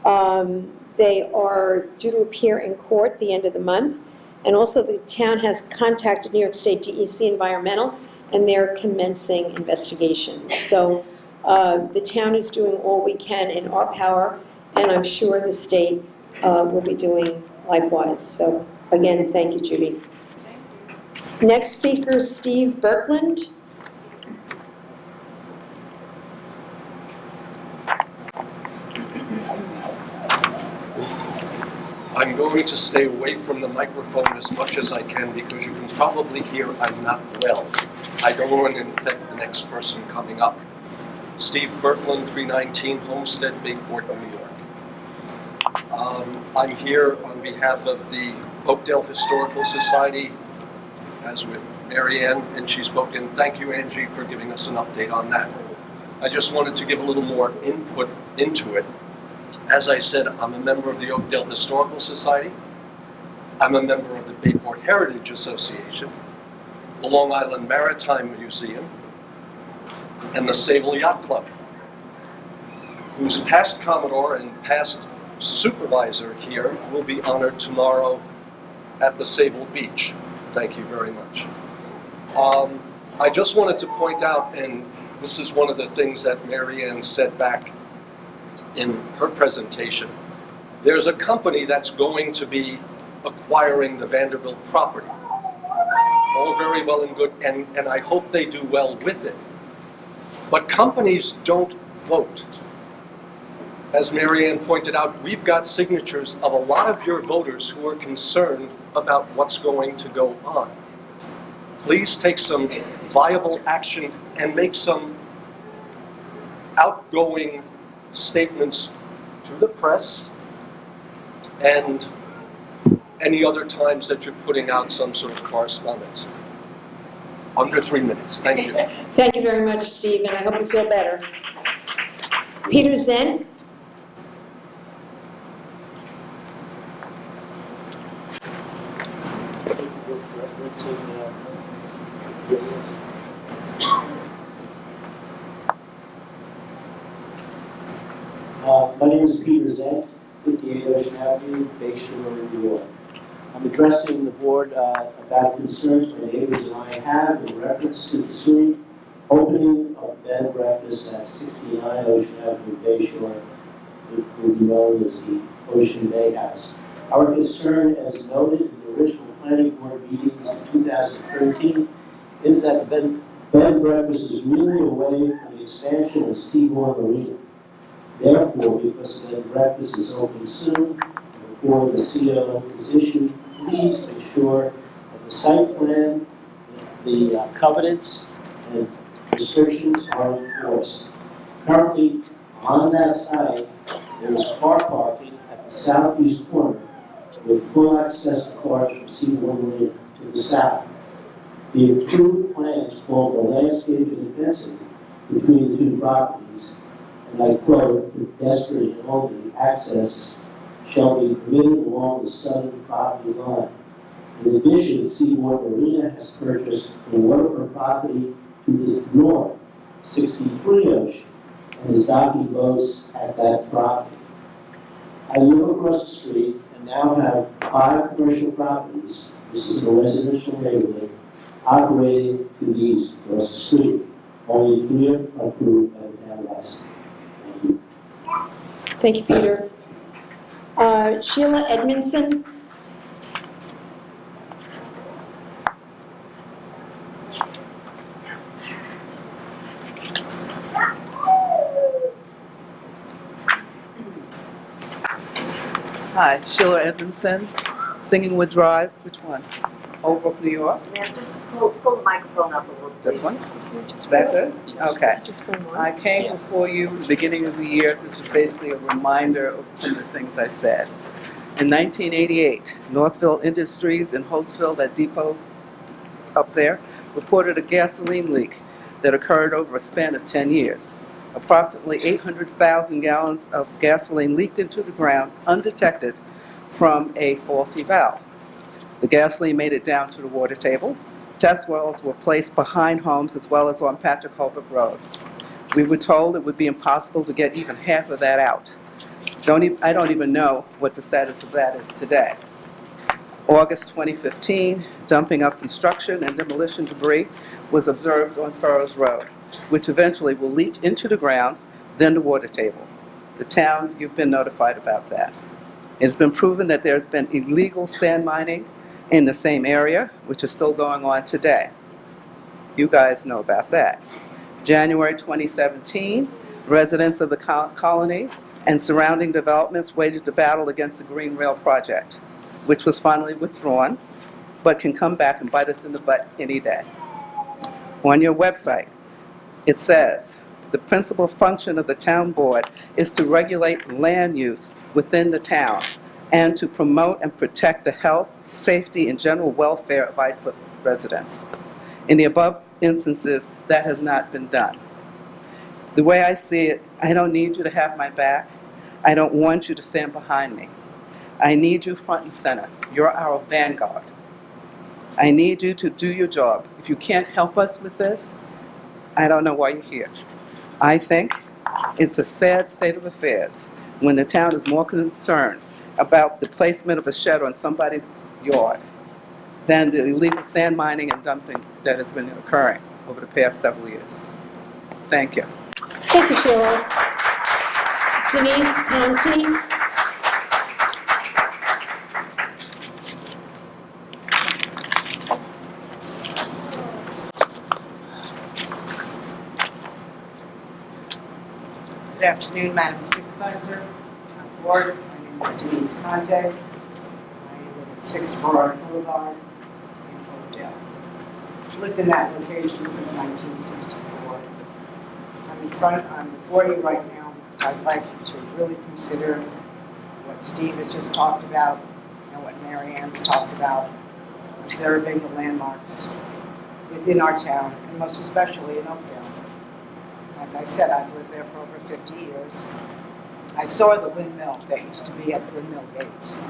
S1: They are due to appear in court the end of the month, and also the town has contacted New York State DEC Environmental, and they're commencing investigations. So the town is doing all we can in our power, and I'm sure the state will be doing likewise. So again, thank you, Judy. Next speaker, Steve Berkland.
S13: I'm going to stay away from the microphone as much as I can because you can probably hear I'm not well. I don't want to infect the next person coming up. Steve Berkland, 319 Homestead, Bayport, New York. I'm here on behalf of the Oakdale Historical Society, as with Mary Ann, and she spoke in. Thank you, Angie, for giving us an update on that. I just wanted to give a little more input into it. As I said, I'm a member of the Oakdale Historical Society. I'm a member of the Bayport Heritage Association, the Long Island Maritime Museum, and the Sable Yacht Club, whose past Commodore and past supervisor here will be honored tomorrow at the Sable Beach. Thank you very much. I just wanted to point out, and this is one of the things that Mary Ann said back in her presentation, there's a company that's going to be acquiring the Vanderbilt property. All very well and good, and I hope they do well with it. But companies don't vote. As Mary Ann pointed out, we've got signatures of a lot of your voters who are concerned about what's going to go on. Please take some viable action and make some outgoing statements to the press and any other times that you're putting out some sort of correspondence. Under 3 minutes. Thank you.
S1: Thank you very much, Steve, and I hope you feel better. Peter Zen.
S14: My name is Peter Zent, 58 Ocean Avenue, Bay Shore, New York. I'm addressing the board about concerns my neighbors and I have in reference to the soon opening of bed and breakfast at 69 Ocean Avenue, Bay Shore, which will be known as the Ocean Bay House. Our concern, as noted in the original planning board meetings in 2013, is that the bed and breakfast is really away from the expansion of Seabourn Marina. Therefore, because the bed and breakfast is open soon, before the CO is issued, please make sure that the site plan, the covenants, and restrictions are enforced. Currently, on that site, there is car parking at the southeast corner with full access to cars from Seabourn Marina to the south. The approved plans call for landscaping and fencing between the two properties, and I quote, pedestrian-only access shall be permitted along the southern property line. In addition, Seabourn Marina has purchased the waterfront property to the north, 63 Ocean, and is docking boats at that property. I live across the street and now have 5 commercial properties. This is a residential neighborhood operating to the east across the street. Only 3 are approved by the town of Islip. Thank you.
S1: Thank you, Peter. Sheila Edmondson.
S15: Hi, Sheila Edmondson, Singingwood Drive. Which one? Old Brook, New York?
S2: Ma'am, just pull the microphone up a little, please.
S15: This one? Is that good? Okay. I came before you at the beginning of the year. This is basically a reminder of some of the things I said. In 1988, Northville Industries in Holtzville, that depot up there, reported a gasoline leak that occurred over a span of 10 years. Approximately 800,000 gallons of gasoline leaked into the ground undetected from a faulty valve. The gasoline made it down to the water table. Test wells were placed behind homes as well as on Patrick Holbrook Road. We were told it would be impossible to get even half of that out. I don't even know what the status of that is today. August 2015, dumping of construction and demolition debris was observed on Furrows Road, which eventually will leach into the ground, then the water table. The town, you've been notified about that. It's been proven that there's been illegal sand mining in the same area, which is still going on today. You guys know about that. January 2017, residents of the colony and surrounding developments waged the battle against the Green Rail project, which was finally withdrawn, but can come back and bite us in the butt any day. On your website, it says, the principal function of the town board is to regulate land use within the town and to promote and protect the health, safety, and general welfare of Islip residents. In the above instances, that has not been done. The way I see it, I don't need you to have my back. I don't want you to stand behind me. I need you front and center. You're our vanguard. I need you to do your job. If you can't help us with this, I don't know why you're here. I think it's a sad state of affairs when the town is more concerned about the placement of a shed on somebody's yard than the illegal sand mining and dumping that has been occurring over the past several years. Thank you.
S1: Thank you, Sheila. Denise Conti.
S12: Good afternoon, Madam Supervisor, Town Board. My name is Denise Conte. I live at 6 Burrard Boulevard in Oakdale. I've lived in that location since 1964. I'm before you right now because I'd like you to really consider what Steve has just talked about and what Mary Ann's talked about, preserving the landmarks within our town, and most especially in Oakdale. As I said, I've lived there for over 50 years. I saw the windmill that used to be at the windmill gates.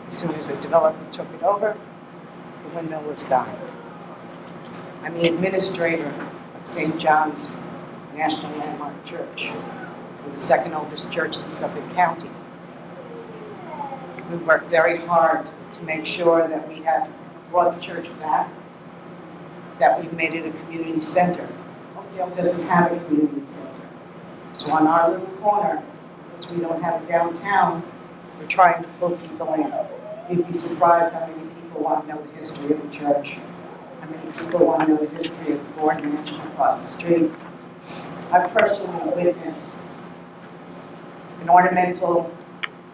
S12: As soon as the developer took it over, the windmill was gone. I'm the administrator of St. John's National Landmark Church. We're the second oldest church in Suffolk County. We work very hard to make sure that we have brought the church back, that we've made it a community center. Oakdale doesn't have a community center. So on our little corner, because we don't have a downtown, we're trying to pull people in. You'd be surprised how many people want to know the history of the church, how many people want to know the history of the Board Mansion across the street. I've personally witnessed an ornamental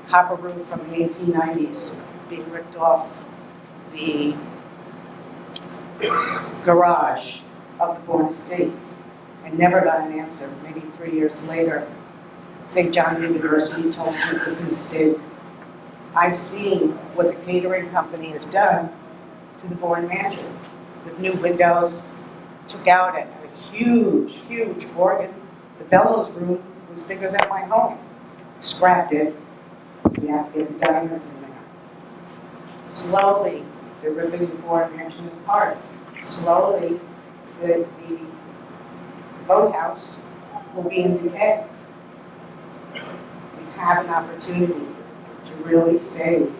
S12: copper roof from the 1890s being ripped off the garage of the Bourne Estate and never got an answer. Maybe 3 years later, St. John University told me it was a mistake. I've seen what the catering company has done to the Bourne Mansion with new windows, took out a huge, huge organ. The bellows room was bigger than my home. Scrapped it, because we have to get the diners in there. Slowly, they're ripping the Bourne Mansion apart. Slowly, the boathouse will be in decay. We have an opportunity to really save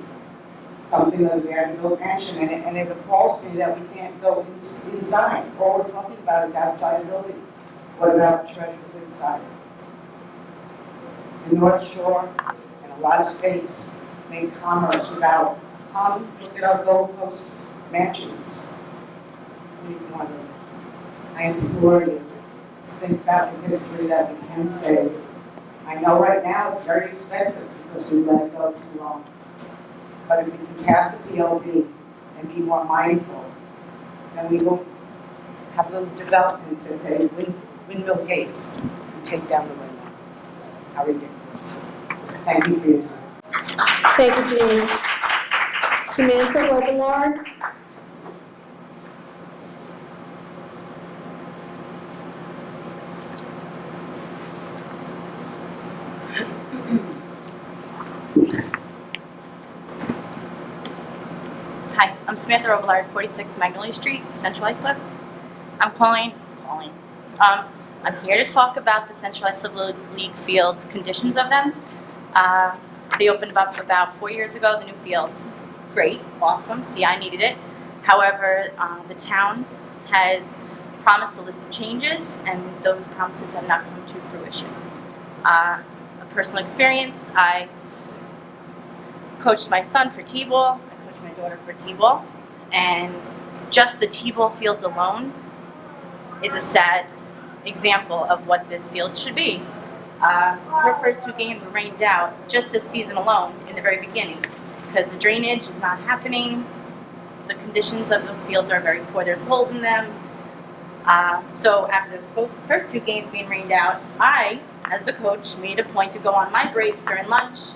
S12: something of the Vanderbilt Mansion, and it appalls me that we can't go inside. All we're talking about is outside the building. What about the treasures inside? The North Shore and a lot of states make commerce about, come look at our Gold Coast mansions. I implore you to think about the history that we can save. I know right now it's very expensive because we let it go too long. But if we can pass the PLB and be more mindful, then we will have little developments that say windmill gates and take down the windmill. How ridiculous. Thank you for your time.
S1: Thank you, Denise. Samantha Robillard.
S16: Hi, I'm Samantha Robillard, 46 Magnolia Street, Central Islip. I'm I'm here to talk about the Central Islip League fields, conditions of them. They opened up about 4 years ago, the new fields. Great, awesome, see, I needed it. However, the town has promised a list of changes, and those promises have not come to fruition. A personal experience, I coached my son for T-ball, I coached my daughter for T-ball, and just the T-ball fields alone is a sad example of what this field should be. Her first 2 games were rained out just this season alone in the very beginning because the drainage is not happening. The conditions of those fields are very poor. There's holes in them. So after those first 2 games being rained out, I, as the coach, made a point to go on my breaks during lunch.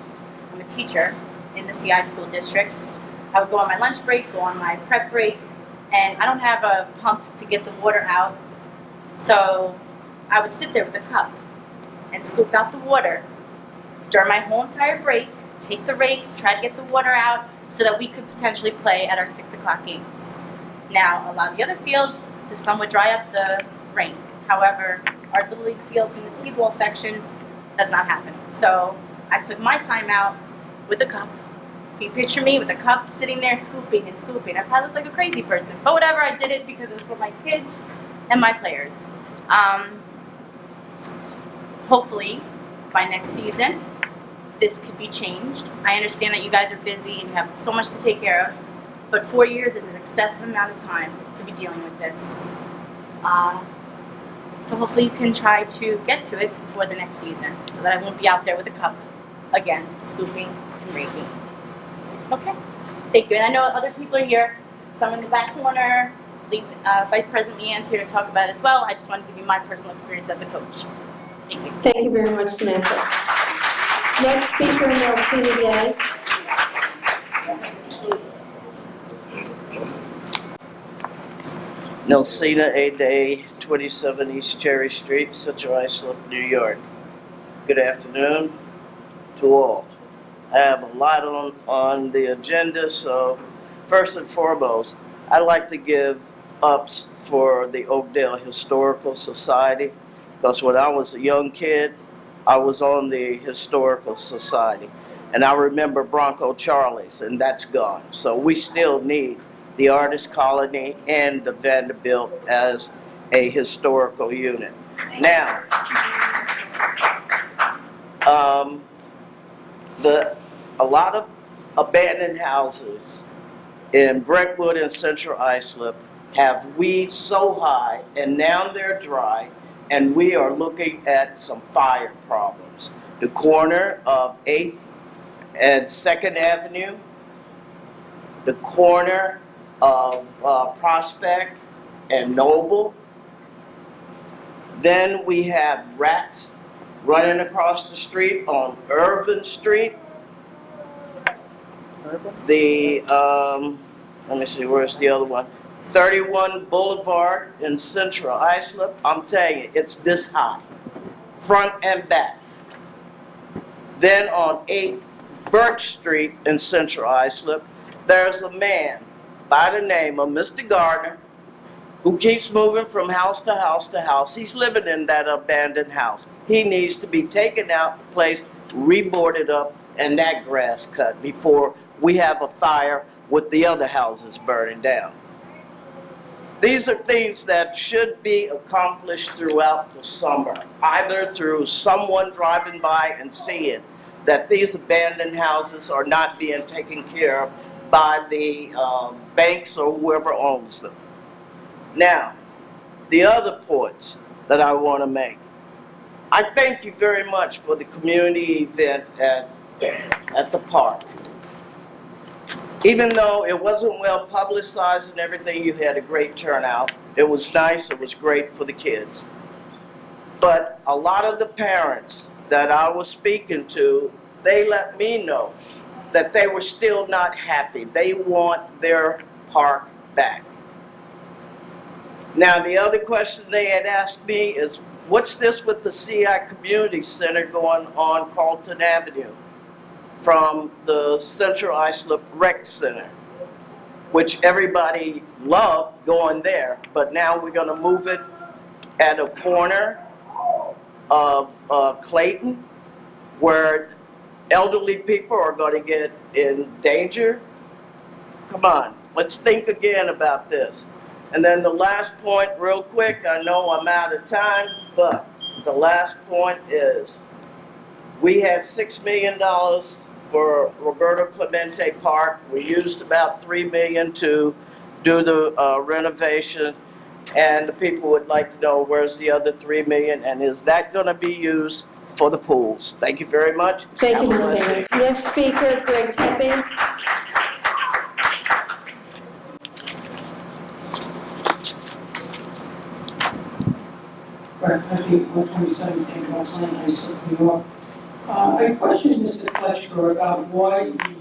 S16: I'm a teacher in the CI school district. I would go on my lunch break, go on my prep break, and I don't have a pump to get the water out. So I would sit there with a cup and scoop out the water during my whole entire break, take the rakes, try to get the water out so that we could potentially play at our 6 o'clock games. Now, a lot of the other fields, the sun would dry up the rain. However, our Little League fields in the T-ball section, that's not happening. So I took my time out with a cup. If you picture me with a cup sitting there scooping and scooping, I probably look like a crazy person. But whatever, I did it because it was for my kids and my players. Hopefully, by next season, this could be changed. I understand that you guys are busy and you have so much to take care of, but 4 years is an excessive amount of time to be dealing with this. So hopefully you can try to get to it before the next season so that I won't be out there with a cup again, scooping and raking. Okay, thank you. And I know other people are here, some in the back corner, Vice President Leanne's here to talk about it as well. I just want to give you my personal experience as a coach. Thank you.
S1: Thank you very much, Samantha. Next speaker, Nelsina Day.
S17: Nelsina A. Day, 27 East Cherry Street, Central Islip, New York. Good afternoon to all. I have a lot on the agenda, so first and foremost, I'd like to give ups for the Oakdale Historical Society, because when I was a young kid, I was on the Historical Society. And I remember Bronco Charlie's, and that's gone. So we still need the Artist Colony and the Vanderbilt as a historical unit. Now, a lot of abandoned houses in Brentwood and Central Islip have weeds so high, and now they're dry, and we are looking at some fire problems. The corner of 8th and 2nd Avenue, the corner of Prospect and Noble. Then we have rats running across the street on Irvin Street. The, let me see, where's the other one? 31 Boulevard in Central Islip. I'm telling you, it's this high, front and back. Then on 8th Birch Street in Central Islip, there's a man by the name of Mr. Gardner who keeps moving from house to house to house. He's living in that abandoned house. He needs to be taken out, the place reboarded up, and that grass cut before we have a fire with the other houses burning down. These are things that should be accomplished throughout the summer, either through someone driving by and seeing that these abandoned houses are not being taken care of by the banks or whoever owns them. Now, the other points that I want to make. I thank you very much for the community event at the park. Even though it wasn't well publicized and everything, you had a great turnout. It was nice, it was great for the kids. But a lot of the parents that I was speaking to, they let me know that they were still not happy. They want their park back. Now, the other question they had asked me is, what's this with the CI Community Center going on Carlton Avenue from the Central Islip Rec Center, which everybody loved going there, but now we're going to move it at a corner of Clayton, where elderly people are going to get in danger. Come on, let's think again about this. And then the last point, real quick, I know I'm out of time, but the last point is we had $6 million for Roberto Clemente Park. We used about $3 million to do the renovation, and the people would like to know where's the other $3 million, and is that going to be used for the pools? Thank you very much.
S1: Thank you,
S17: Have a
S1: Ms.
S17: blessed
S1: Singer. Next speaker, Greg Pepe.
S18: Greg Pepe, 127 St. Paul's Lane, Islip, New York. I questioned Mr. Fletcher about why the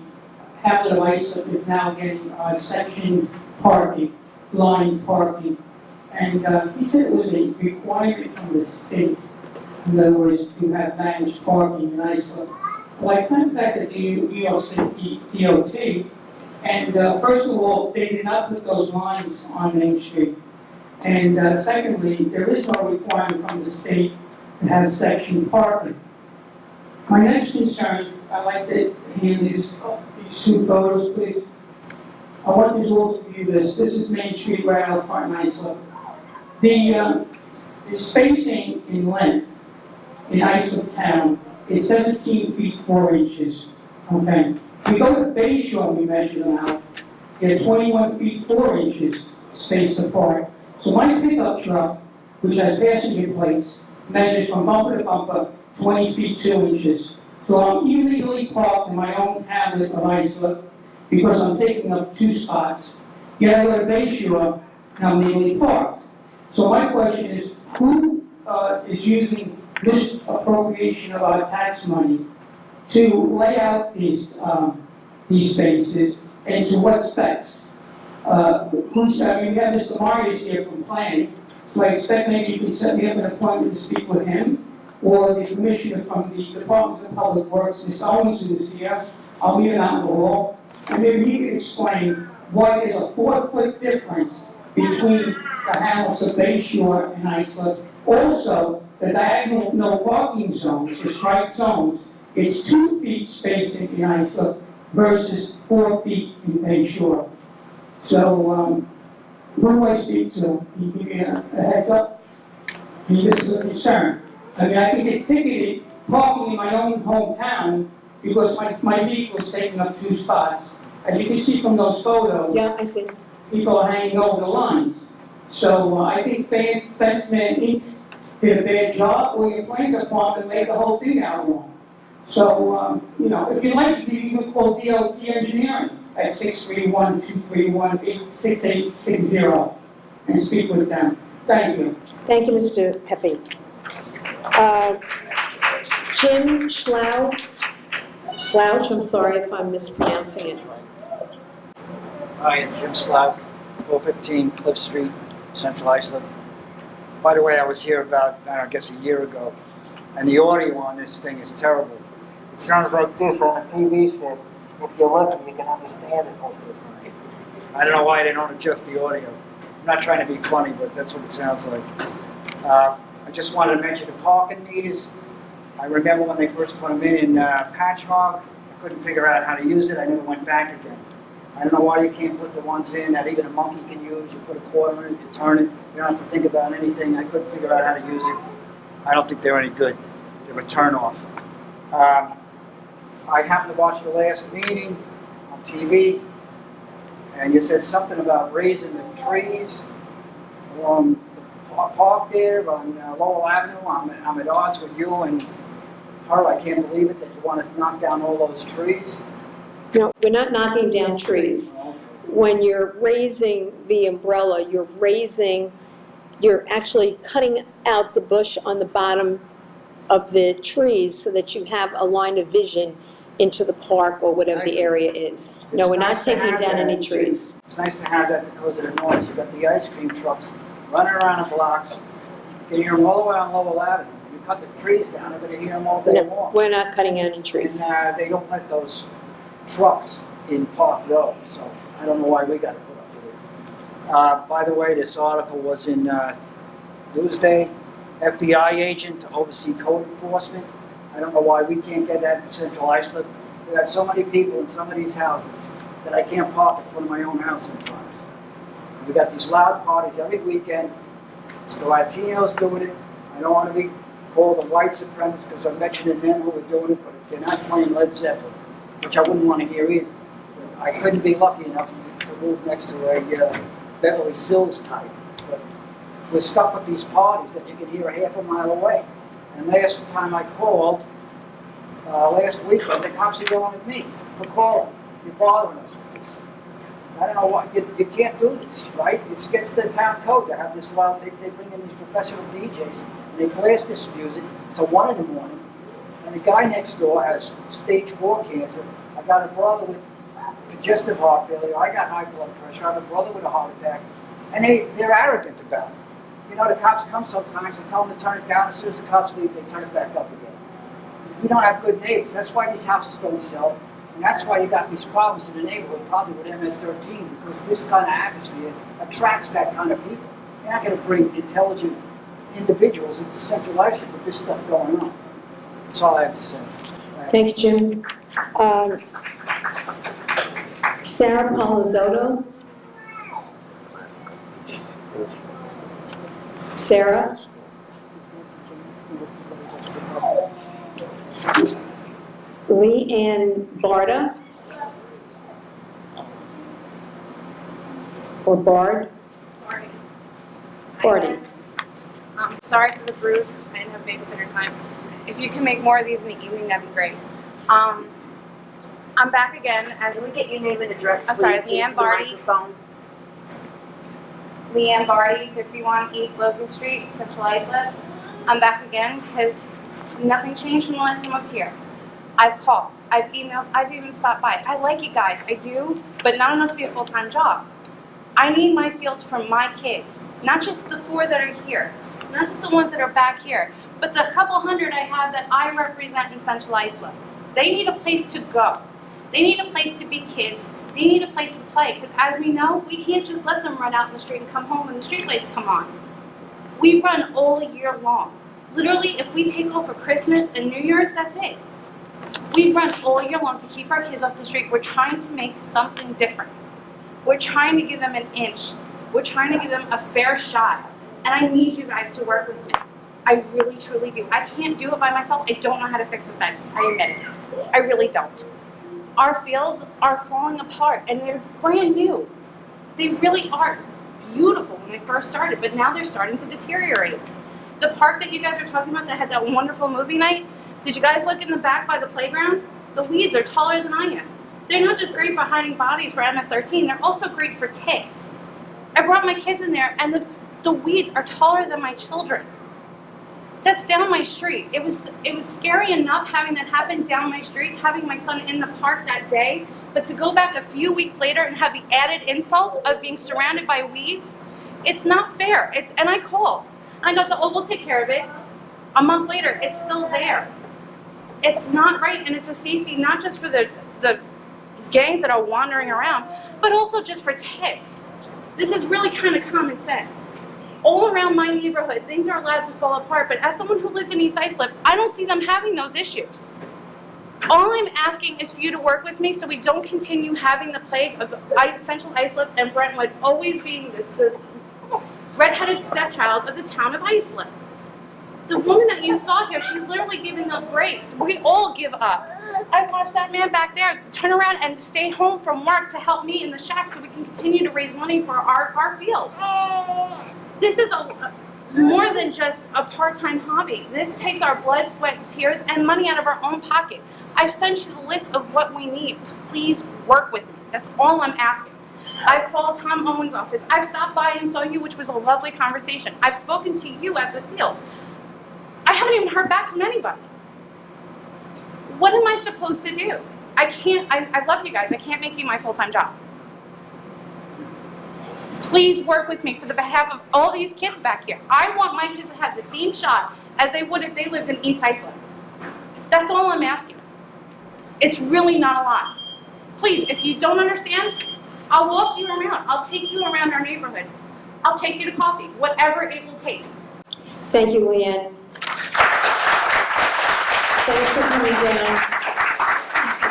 S18: Hamlet of Islip is now getting section parking, line parking. And he said it was a requirement from the state. In other words, to have managed parking in Islip. Well, I contacted the New York City DOT, and first of all, they did not put those lines on Main Street. And secondly, there is no requirement from the state to have section parking. My next concern, I'd like to hand these two photos, please. I want you all to view this. This is Main Street right out front in Islip. The spacing in length in Islip Town is 17 feet 4 inches. Okay. If we go to Bay Shore and we measure them out, they're 21 feet 4 inches spaced apart. So my pickup truck, which has passenger plates, measures from bumper to bumper 20 feet 2 inches. So I'm illegally parked in my own hamlet of Islip because I'm taking up 2 spots. Yet I go to Bay Shore and I'm legally parked. So my question is, who is using this appropriation of our tax money to lay out these spaces, and to what specs? We have Mr. Marius here from planning, so I expect maybe you can set me up an appointment to speak with him, or the commissioner from the Department of Public Works, Mr. Owens, who is here. I'll be out in the hall, and maybe he can explain why there's a 4-foot difference between the hamlets of Bay Shore and Islip, Also, the diagonal no parking zones, the striped zones, it's 2 feet spacing in Islip versus 4 feet in Bay Shore. So, who do I speak to? Can you give me a heads up? This is a concern. I mean, I can get ticketed parking in my own hometown because my vehicle's taking up 2 spots. As you can see from those photos.
S1: Yeah, I see.
S18: People are hanging over the lines. So I think Fenceman Inc. did a bad job, or your planning department laid the whole thing out wrong. So, you know, if you like, you can even call DOT Engineering at 631-231-6860 and speak with them. Thank you.
S1: Thank you, Mr. Pepe. Jim Slouch, I'm sorry if I'm mispronouncing it.
S19: Hi, I'm Jim Slouch, 415 Cliff Street, Central Islip. By the way, I was here about, I guess, a year ago, and the audio on this thing is terrible. It sounds like this on a TV set. If you're lucky, you can understand it most of the time. I don't know why they don't adjust the audio. I'm not trying to be funny, but that's what it sounds like. I just wanted to mention the parking meters. I remember when they first put them in Patchogue, I couldn't figure out how to use it. I never went back again. I don't know why you can't put the ones in that even a monkey can use. You put a quarter in it, you turn it, you don't have to think about anything. I couldn't figure out how to use it. I don't think they're any good. They're a turn-off. I happened to watch the last meeting on TV, and you said something about raising the trees along the park there on Lowell Avenue. I'm at odds with you and her. I can't believe it that you want to knock down all those trees.
S1: No, we're not knocking down trees. When you're raising the umbrella, you're actually cutting out the bush on the bottom of the trees so that you have a line of vision into the park or whatever the area is. No, we're not taking down any trees.
S19: It's nice to have that because of the noise. You've got the ice cream trucks running around the blocks. You can hear them all the way on Lowell Avenue. You cut the trees down, but you hear them all day
S1: No,
S19: long.
S1: we're not cutting down any trees.
S19: And they don't let those trucks in Park Row, so I don't know why we got to put up with it. By the way, this article was in Newsday. FBI agent to oversee code enforcement. I don't know why we can't get that in Central Islip. We got so many people in some of these houses that I can't park in front of my own house sometimes. And we got these loud parties every weekend. It's the Latinos doing it. I don't want to be called a white supremacist because I'm mentioning them who are doing it, but if they're not playing Led Zeppelin, which I wouldn't want to hear either. I couldn't be lucky enough to move next to a Beverly Sills type. But we're stuck with these parties that you can hear a half a mile away. And last time I called, last weekend, the cops are yelling at me for calling. You're bothering us with this. I don't know why. You can't do this, right? It's against the town code to have this loud. They bring in these professional DJs and they blast this music till 1 in the morning. And the guy next door has stage 4 cancer. I got a brother with congestive heart failure. I got high blood pressure. I have a brother with a heart attack. And they're arrogant about it. You know, the cops come sometimes and tell them to turn it down. As soon as the cops leave, they turn it back up again. We don't have good neighbors. That's why these houses don't sell. And that's why you got these problems in the neighborhood, probably with MS-13, because this kind of atmosphere attracts that kind of people. You're not going to bring intelligent individuals into Central Islip with this stuff going on. That's all I have to say.
S1: Thank you, Jim. Sarah Palazzotto. Sarah? Leanne Barda? Or Bard? Barty.
S16: Sorry for the brood. I didn't have babysitter time. If you can make more of these in the evening, that'd be great. I'm back again as.
S2: Can we get your name and address,
S16: I'm sorry,
S2: please,
S16: Leanne
S2: into the
S16: Barty.
S2: microphone?
S16: Leanne Barty, 51 East Locust Street, Central Islip. I'm back again because nothing changed from the last time I was here. I've called, I've emailed, I've even stopped by. I like it, guys, I do, but not enough to be a full-time job. I need my fields for my kids, not just the 4 that are here, not just the ones that are back here, but the couple hundred I have that I represent in Central Islip. They need a place to go. They need a place to be kids. They need a place to play, because as we know, we can't just let them run out in the street and come home when the street lights come on. We run all year long. Literally, if we take off for Christmas and New Year's, that's it. We run all year long to keep our kids off the street. We're trying to make something different. We're trying to give them an inch. We're trying to give them a fair shot. And I need you guys to work with me. I really, truly do. I can't do it by myself. I don't know how to fix a fence. I admit it. I really don't. Our fields are falling apart, and they're brand new. They really are beautiful when they first started, but now they're starting to deteriorate. The park that you guys were talking about that had that wonderful movie night, did you guys look in the back by the playground? The weeds are taller than I am. They're not just great for hiding bodies for MS-13, they're also great for ticks. I brought my kids in there, and the weeds are taller than my children. That's down my street. It was scary enough having that happen down my street, having my son in the park that day, but to go back a few weeks later and have the added insult of being surrounded by weeds, it's not fair. And I called. I got to, oh, we'll take care of it. A month later, it's still there. It's not right, and it's a safety not just for the gangs that are wandering around, but also just for ticks. This is really kind of common sense. All around my neighborhood, things are allowed to fall apart, but as someone who lived in East Islip, I don't see them having those issues. All I'm asking is for you to work with me so we don't continue having the plague of Central Islip and Brentwood always being the red-headed stepchild of the town of Islip. The woman that you saw here, she's literally giving up breaks. We all give up. I've watched that man back there turn around and stay home from work to help me in the shack so we can continue to raise money for our fields. This is more than just a part-time hobby. This takes our blood, sweat, and tears and money out of our own pocket. I've sent you the list of what we need. Please work with me. That's all I'm asking. I've called Tom Owen's office. I've stopped by and saw you, which was a lovely conversation. I've spoken to you at the field. I haven't even heard back from anybody. What am I supposed to do? I love you guys. I can't make you my full-time job. Please work with me for the behalf of all these kids back here. I want my kids to have the same shot as they would if they lived in East Islip. That's all I'm asking. It's really not a lot. Please, if you don't understand, I'll walk you around. I'll take you around our neighborhood. I'll take you to coffee, whatever it will take.
S1: Thank you, Leanne. Thanks for coming down.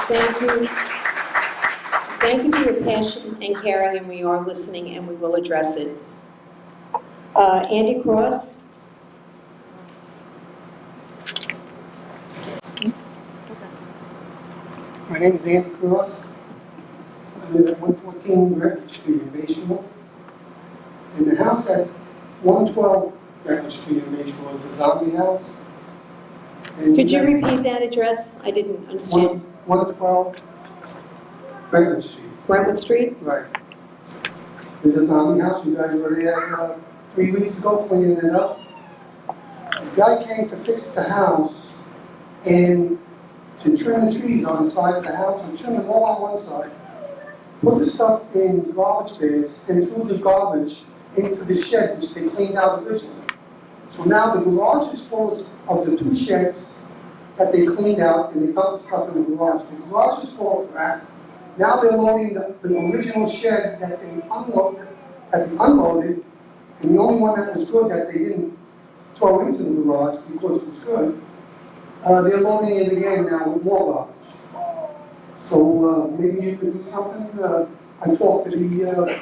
S1: Thank you. Thank you for your passion and caring, and we are listening, and we will address it. Andy Cross?
S20: My name is Andy Cross. I live at 114 Redwood Street in Bay Shore. And the house at 112 Redwood Street in Bay Shore is a zombie house. And
S1: Could you repeat that address? I didn't understand.
S20: 112 Redwood Street.
S1: Brentwood Street?
S20: Right. There's a zombie house. You guys were there 3 weeks ago cleaning it up. The guy came to fix the house and to trim the trees on the side of the house and trim them all on one side. Put the stuff in garbage bags and threw the garbage into the shed which they cleaned out originally. So now the garage is full of the two sheds that they cleaned out and they dumped the stuff in the garage. The garage is full of crap. Now they're loading the original shed that they unloaded, and the only one that was good that they didn't throw into the garage because it was good, they're loading it again now with more garbage. So maybe you could do something. I talked to the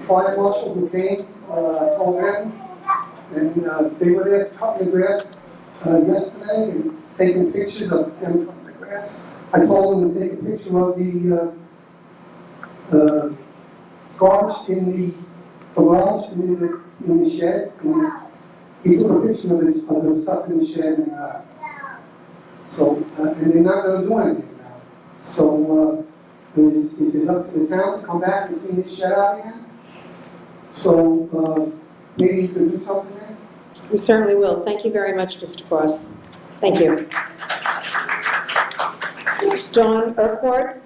S20: fire marshal who came, told them, and they were there cutting the grass yesterday and taking pictures of them cutting the grass. I told them to take a picture of the garbage in the garage and in the shed, and he took a picture of the stuff in the shed and left. So, and they're not going to do anything now. So, is it up to the town to come back and clean this shed out again? So, maybe you could do something there?
S1: We certainly will. Thank you very much, Mr. Cross. Thank you. Dawn Urquhart?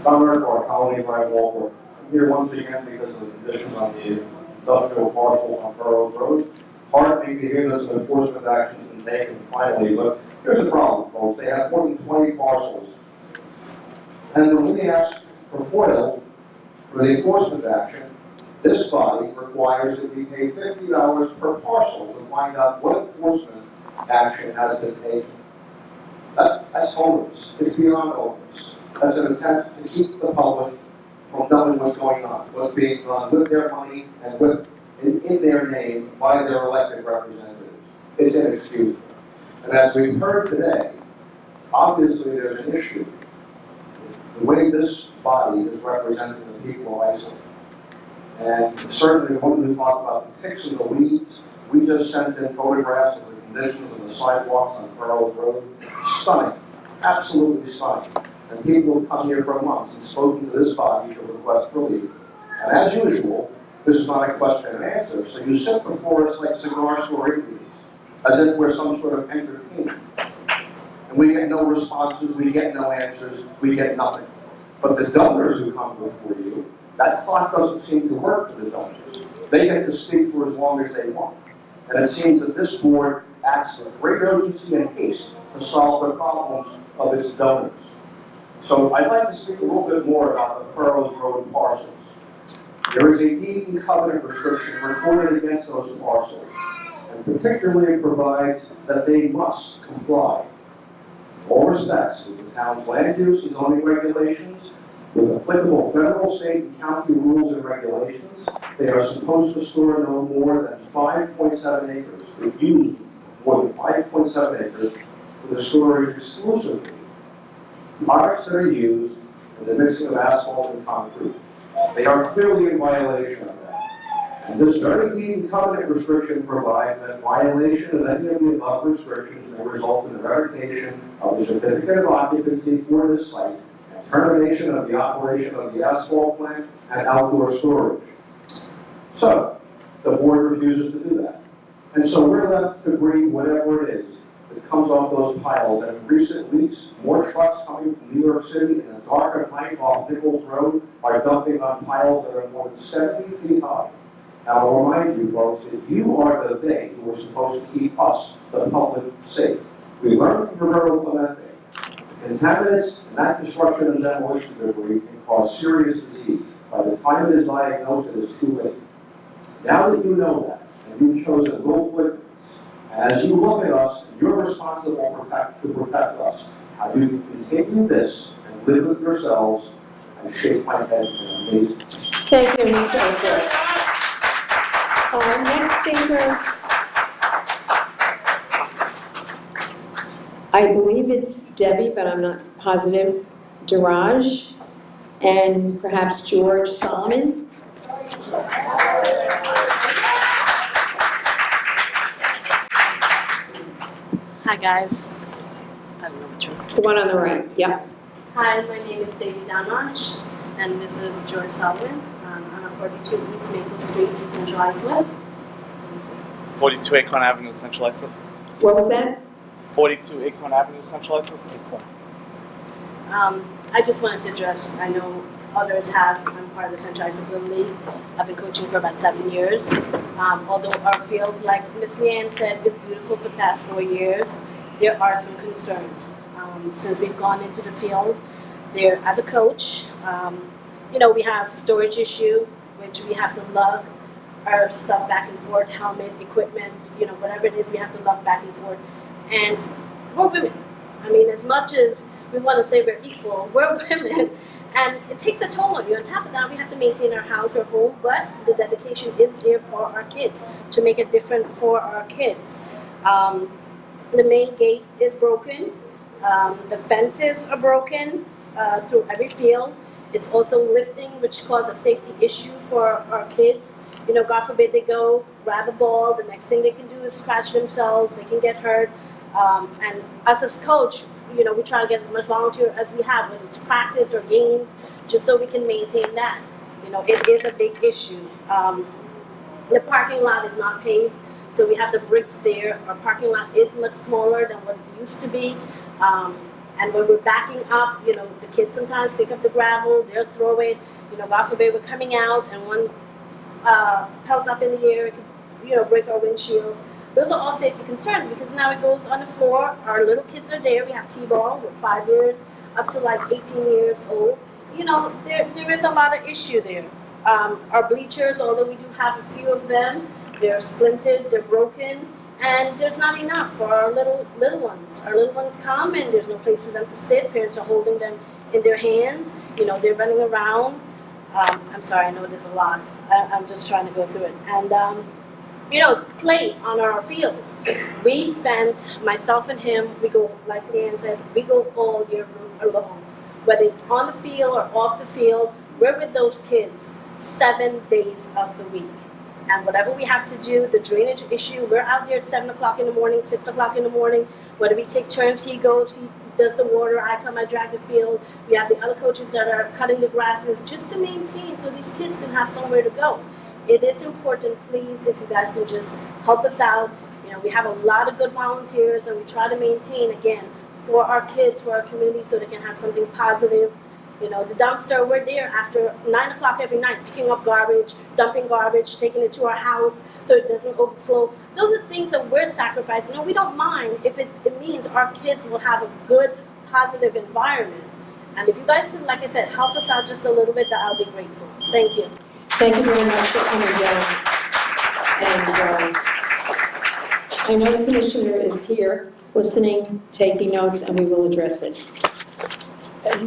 S21: Don Urquhart, Colony Drive, Walport. I'm here once again because of the conditions on the industrial parcels on Burroughs Road. Heartening to hear there's some enforcement actions been taken finally, but here's the problem, folks. They have more than 20 parcels And when we ask for FOIL for the enforcement action, this body requires that we pay $50 per parcel to find out what enforcement action has been taken. That's onerous. It's beyond onerous. That's an attempt to keep the public from knowing what's going on, what's being done with their money and in their name by their elected representatives. It's inexcusable. And as we've heard today, obviously there's an issue with the way this body is representing the people of Iceland. And certainly when we talk about fixing the weeds, we just sent in photographs of the conditions of the sidewalks on Burroughs Road. Stunning, absolutely stunning. And people have come here for months and spoken to this body to request relief. And as usual, this is not a question and answer, so you sit before us like cigar store Indians, as if we're some sort of entertainment. And we get no responses, we get no answers, we get nothing. But the donors who come before you, that clock doesn't seem to work for the donors. They get to speak for as long as they want. And it seems that this board acts with great urgency and haste to solve the problems of its donors. So I'd like to speak a little bit more about the Furrows Road parcels. There is a deed and covenant restriction recorded against those parcels, and particularly it provides that they must comply in all respects with the town's land use and zoning regulations, with applicable federal, state, and county rules and regulations. They are supposed to store no more than 5.7 acres, or use more than 5.7 acres for the storage exclusively. Products that are used in the mixing of asphalt and concrete. They are clearly in violation of that. And this very deed and covenant restriction provides that violation of any of the above restrictions may result in the revocation of the certificate of occupancy for this site, termination of the operation of the asphalt plant, and outdoor storage. So, the board refuses to do that. And so we're left to breathe whatever it is that comes off those piles. And in recent weeks, more trucks coming from New York City in the dark of night off Nichols Road are dumping on piles that are more than 70 feet high. Now, I'll remind you folks that you are the they who are supposed to keep us, the public, safe. We learned from Roberto Clemente. Contaminants and that destruction and demolition debris can cause serious disease. By the time it is diagnosed, it is too late. Now that you know that, and you've chosen willful ignorance, and as you look at us, you're responsible to protect us. How do you continue this and live with yourselves and shake my head in amazement?
S1: Thank you, Mr. Oakley. Our next speaker, I believe it's Debbie, but I'm not positive, Daraj, and perhaps George Solomon.
S4: Hi guys. I don't know which one.
S1: The one on the right, yep.
S4: Hi, my name is David Danach, and this is George Solomon. I'm at 42 East Maple Street in Central Islip.
S3: 42 Acorn Avenue, Central Islip.
S1: What was that?
S3: 42 Acorn Avenue, Central Islip. Acorn.
S4: I just wanted to address, I know others have, I'm part of the Central Islip Little League. I've been coaching for about 7 years. Although our field, like Ms. Leanne said, is beautiful for the past 4 years, there are some concerns. Since we've gone into the field, there, as a coach, we have storage issue, which we have to lug our stuff back and forth, helmet, equipment, whatever it is, we have to lug back and forth. And we're women. I mean, as much as we want to say we're equal, we're women. And it takes a toll on you. On top of that, we have to maintain our house or home, but the dedication is there for our kids, to make it different for our kids. The main gate is broken. The fences are broken through every field. It's also lifting, which causes a safety issue for our kids. God forbid they go grab a ball, the next thing they can do is scratch themselves, they can get hurt. And us as coach, we try to get as much volunteer as we have, whether it's practice or games, just so we can maintain that. It is a big issue. The parking lot is not paved, so we have the bricks there. Our parking lot is much smaller than what it used to be. And when we're backing up, the kids sometimes pick up the gravel, they'll throw it. God forbid we're coming out and one pelt up in the air, it could, break our windshield. Those are all safety concerns because now it goes on the floor. Our little kids are there. We have T-ball with 5 years up to like 18 years old, you know, there is a lot of issue there. Our bleachers, although we do have a few of them, they're splintered, they're broken, and there's not enough for our little ones. Our little ones come and there's no place for them to sit. Parents are holding them in their hands. You know, they're running around. I'm sorry, I know there's a lot. I'm just trying to go through it. And, you know, play on our fields. We spent, myself and him, we go, like Leanne said, we go all year alone. Whether it's on the field or off the field, we're with those kids 7 days of the week. And whatever we have to do, the drainage issue, we're out there at 7 o'clock in the morning, 6 o'clock in the morning. Whether we take turns, he goes, he does the water, I come, I drag the field. We have the other coaches that are cutting the grasses just to maintain so these kids can have somewhere to go. It is important, please, if you guys can just help us out. You know, we have a lot of good volunteers and we try to maintain, again, for our kids, for our community, so they can have something positive. You know, the dumpster, we're there after 9 o'clock every night, picking up garbage, dumping garbage, taking it to our house so it doesn't overflow. Those are things that we're sacrificing. And we don't mind if it means our kids will have a good, positive environment. And if you guys could, like I said, help us out just a little bit, that I'll be grateful. Thank you.
S1: Thank you very much for coming down. And I know the commissioner is here, listening, taking notes, and we will address it.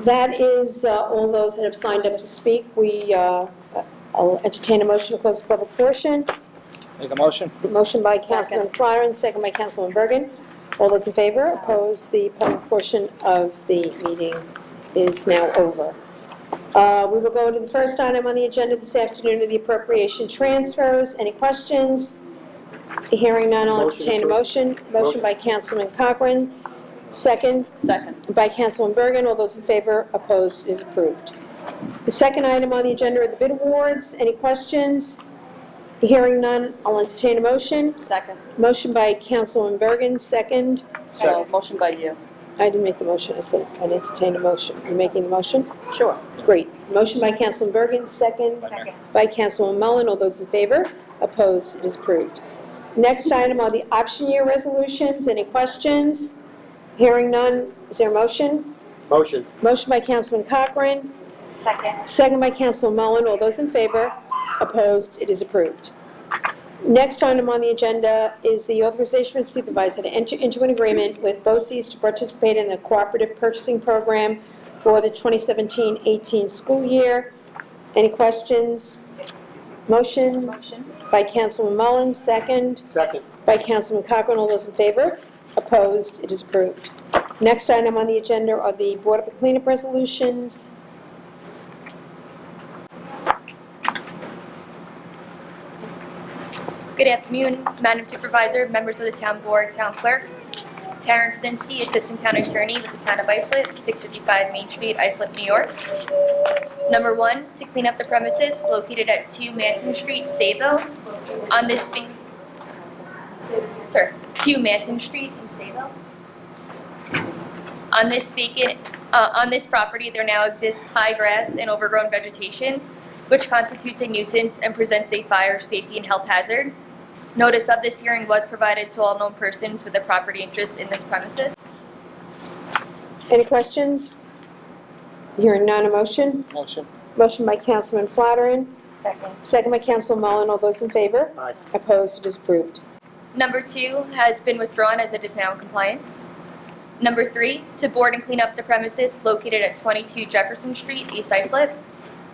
S1: That is all those that have signed up to speak. I'll entertain a motion to close the public portion.
S3: Make a motion?
S1: Motion by Councilman Flower, second by Councilman Bergen. All those in favor? Opposed? The public portion of the meeting is now over. We will go to the first item on the agenda this afternoon, of the appropriation transfers. Any questions? Hearing none, I'll entertain a motion. Motion by Councilman Cochran, second by Councilman Bergen. All those in favor? Opposed? Is approved. The second item on the agenda are the bid awards. Any questions? Hearing none, I'll entertain a motion.
S8: Second.
S1: Motion by Councilman Bergen, second.
S8: Motion by you.
S1: I didn't make the motion, I said I'd entertain a motion. You making the motion?
S8: Sure.
S1: Great. Motion by Councilman Bergen, second by Councilman Mullen. All those in favor? Opposed? It is approved. Next item are the option year resolutions. Any questions? Hearing none, is there a motion?
S14: Motion.
S1: Motion by Councilman Cochran,
S8: Second.
S1: second by Councilman Mullen. All those in favor? Opposed? It is approved. Next item on the agenda is the authorization for the supervisor to enter into an agreement with BOCES to participate in the cooperative purchasing program for the 2017-18 school year. Any questions? Motion? By Councilman Mullen, second.
S14: Second.
S1: By Councilman Cochran. All those in favor? Opposed? It is approved. Next item on the agenda are the Board of Cleanup resolutions.
S5: Good afternoon, Madam Supervisor, members of the Town Board, Town Clerk. Taryn Krasinski, Assistant Town Attorney with the Town of Islip, 655 Main Street, Islip, New York. Number 1, to clean up the premises located at 2 Manton Street, Sayville. On this 2 Manton Street in Sayville. On this property, there now exists high grass and overgrown vegetation, which constitutes a nuisance and presents a fire, safety, and health hazard. Notice of this hearing was provided to all known persons with a property interest in this premises.
S1: Any questions? Hearing none, a motion?
S3: Motion.
S1: Motion by Councilman Flattering,
S8: Second.
S1: second by Councilman Mullen. All those in favor?
S14: Aye.
S1: Opposed? It is approved.
S5: Number 2 has been withdrawn as it is now in compliance. Number 3, to board and clean up the premises located at 22 Jefferson Street, East Islip.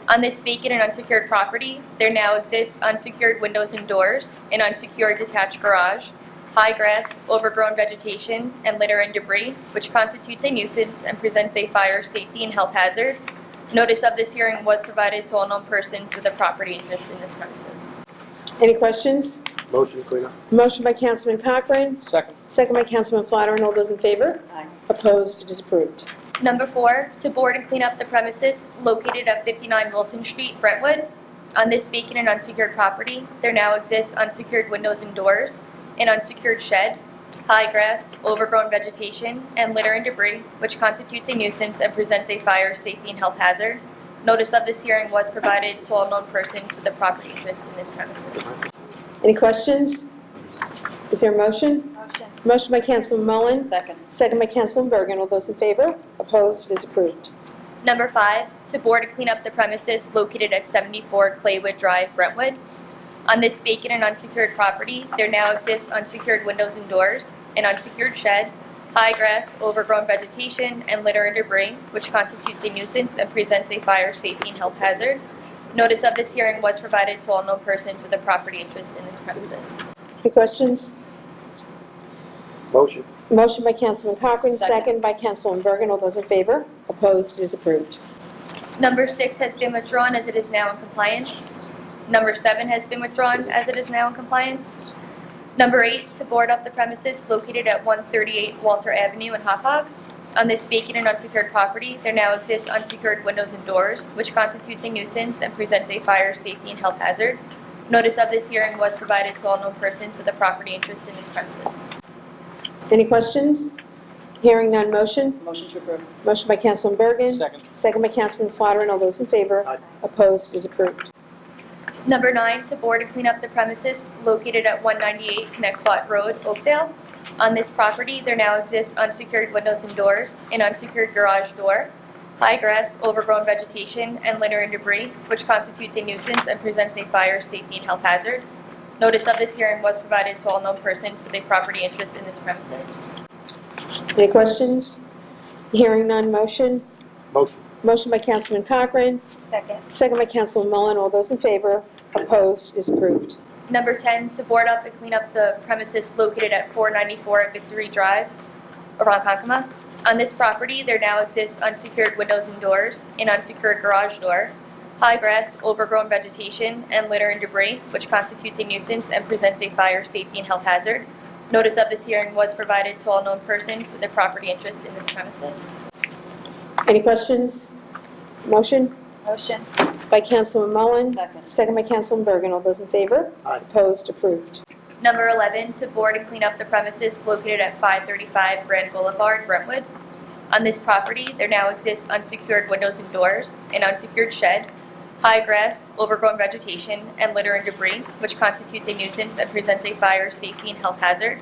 S5: On this vacant and unsecured property, there now exists unsecured windows and doors, an unsecured detached garage, high grass, overgrown vegetation, and litter and debris, which constitutes a nuisance and presents a fire, safety, and health hazard. Notice of this hearing was provided to all known persons with a property interest in this premises.
S1: Any questions?
S14: Motion to clean up.
S1: Motion by Councilman Cochran,
S3: Second.
S1: second by Councilman Flattering. All those in favor?
S8: Aye.
S1: Opposed? It is approved.
S5: Number 4, to board and clean up the premises located at 59 Wilson Street, Brentwood. On this vacant and unsecured property, there now exists unsecured windows and doors, an unsecured shed, high grass, overgrown vegetation, and litter and debris, which constitutes a nuisance and presents a fire, safety, and health hazard. Notice of this hearing was provided to all known persons with a property interest in this premises.
S1: Any questions? Is there a motion?
S8: Motion.
S1: Motion by Councilman Mullen,
S8: Second.
S1: second by Councilman Bergen. All those in favor? Opposed? It is approved.
S5: Number 5, to board and clean up the premises located at 74 Claywood Drive, Brentwood. On this vacant and unsecured property, there now exists unsecured windows and doors, an unsecured shed, high grass, overgrown vegetation, and litter and debris, which constitutes a nuisance and presents a fire, safety, and health hazard. Notice of this hearing was provided to all known persons with a property interest in this premises.
S1: Any questions?
S14: Motion.
S1: Motion by Councilman Cochran,
S8: Second.
S1: second by Councilman Bergen. All those in favor? Opposed? It is approved.
S5: Number 6 has been withdrawn as it is now in compliance. Number 7 has been withdrawn as it is now in compliance. Number 8, to board up the premises located at 138 Walter Avenue in Hauppauge. On this vacant and unsecured property, there now exists unsecured windows and doors, which constitutes a nuisance and presents a fire, safety, and health hazard. Notice of this hearing was provided to all known persons with a property interest in this premises.
S1: Any questions? Hearing none, motion?
S8: Motion to approve.
S1: Motion by Councilman Bergen.
S14: Second.
S1: Second by Councilman Flaherty. All those in favor?
S14: Aye.
S1: Opposed? It is approved.
S5: Number 9, to board and clean up the premises located at 198 Connecticut Road, Oakdale. On this property, there now exists unsecured windows and doors, an unsecured garage door, high grass, overgrown vegetation, and litter and debris, which constitutes a nuisance and presents a fire, safety, and health hazard. Notice of this hearing was provided to all known persons with a property interest in this premises.
S1: Any questions? Hearing none, motion?
S14: Motion.
S1: Motion by Councilman Cochran.
S8: Second.
S1: Second by Councilman Mullen. All those in favor? Opposed? It is approved.
S5: Number 10, to board up and clean up the premises located at 494 Victory Drive, Ronkonkoma. On this property, there now exists unsecured windows and doors, an unsecured garage door, high grass, overgrown vegetation, and litter and debris, which constitutes a nuisance and presents a fire, safety, and health hazard. Notice of this hearing was provided to all known persons with a property interest in this premises.
S1: Any questions? Motion?
S8: Motion.
S1: By Councilman Mullen.
S8: Second.
S1: Second by Councilman Bergen. All those in favor?
S14: Aye.
S1: Opposed? Approved.
S5: Number 11, to board and clean up the premises located at 535 Grand Boulevard, Brentwood. On this property, there now exists unsecured windows and doors, an unsecured shed, high grass, overgrown vegetation, and litter and debris, which constitutes a nuisance and presents a fire, safety, and health hazard.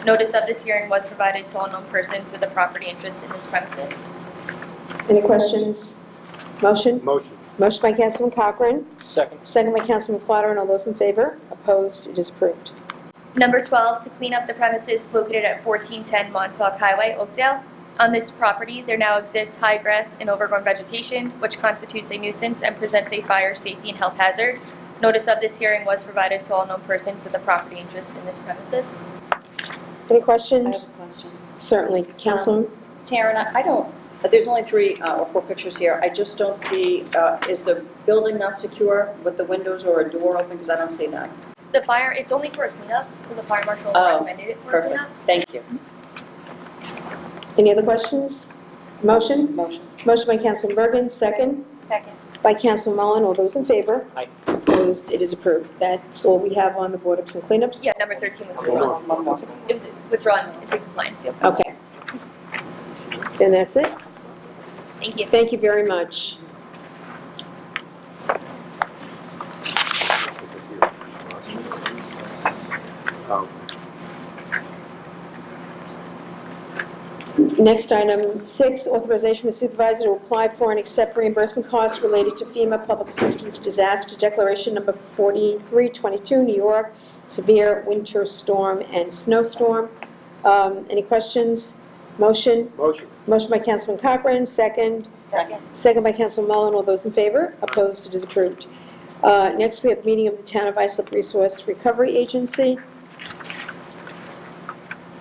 S5: Notice of this hearing was provided to all known persons with a property interest in this premises.
S1: Any questions? Motion?
S14: Motion.
S1: Motion by Councilman Cochran.
S14: Second.
S1: Second by Councilman Flaherty. All those in favor? Opposed? It is approved.
S5: Number 12, to clean up the premises located at 1410 Montauk Highway, Oakdale. On this property, there now exists high grass and overgrown vegetation, which constitutes a nuisance and presents a fire, safety, and health hazard. Notice of this hearing was provided to all known persons with a property interest in this premises.
S1: Any
S8: I
S1: questions?
S8: have a question.
S1: Certainly. Councilman?
S8: Taryn, I don't, there's only 3 or 4 pictures here. I just don't see, is the building not secure with the windows or a door open? Because I don't see that.
S5: The fire, it's only for a cleanup, so the fire marshal
S8: Oh,
S5: recommended it for a
S8: Perfect.
S5: cleanup.
S8: Thank you.
S1: Any other questions? Motion?
S8: Motion.
S1: Motion by Councilman Bergen. Second
S8: Second.
S1: by Councilman Mullen. All those in favor?
S14: Aye.
S1: Opposed? It is approved. That's all we have on the board ups and cleanups?
S5: Yeah, number 13 was withdrawn. It was withdrawn, it's in compliance, yep.
S1: Okay. Then that's it.
S5: Thank you.
S1: Thank you very much. Next, item 6, authorization for supervisor to apply for and accept reimbursement costs related to FEMA Public Assistance Disaster Declaration number 4322, New York, severe winter storm and snowstorm. Any questions? Motion?
S14: Motion.
S1: Motion by Councilman Cochran, second.
S8: Second.
S1: Second by Councilman Mullen. All those in favor? Opposed? It is approved. Next, we have meeting of the Town of Islip Resource Recovery Agency.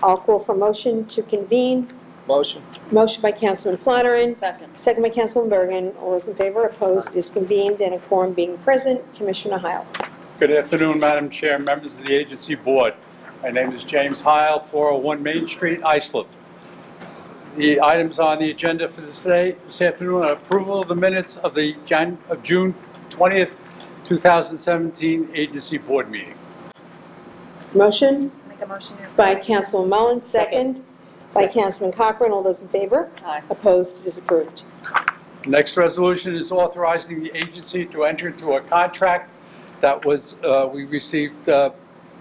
S1: I'll call for motion to convene.
S14: Motion.
S1: Motion by Councilman Flaherty.
S8: Second.
S1: Second by Councilman Bergen. All those in favor? Opposed? It is convened, and a quorum being present. Commissioner Heil.
S7: Good afternoon, Madam Chair, members of the agency board. My name is James Heil, 401 Main Street, Islip. The items on the agenda for this afternoon are approval of the minutes of the June 20th, 2017 agency board meeting.
S1: Motion
S8: Make a motion.
S1: by Councilman Mullen, second by Councilman Cochran. All those in favor?
S8: Aye.
S1: Opposed? It is approved.
S7: Next resolution is authorizing the agency to enter into a contract that was, we received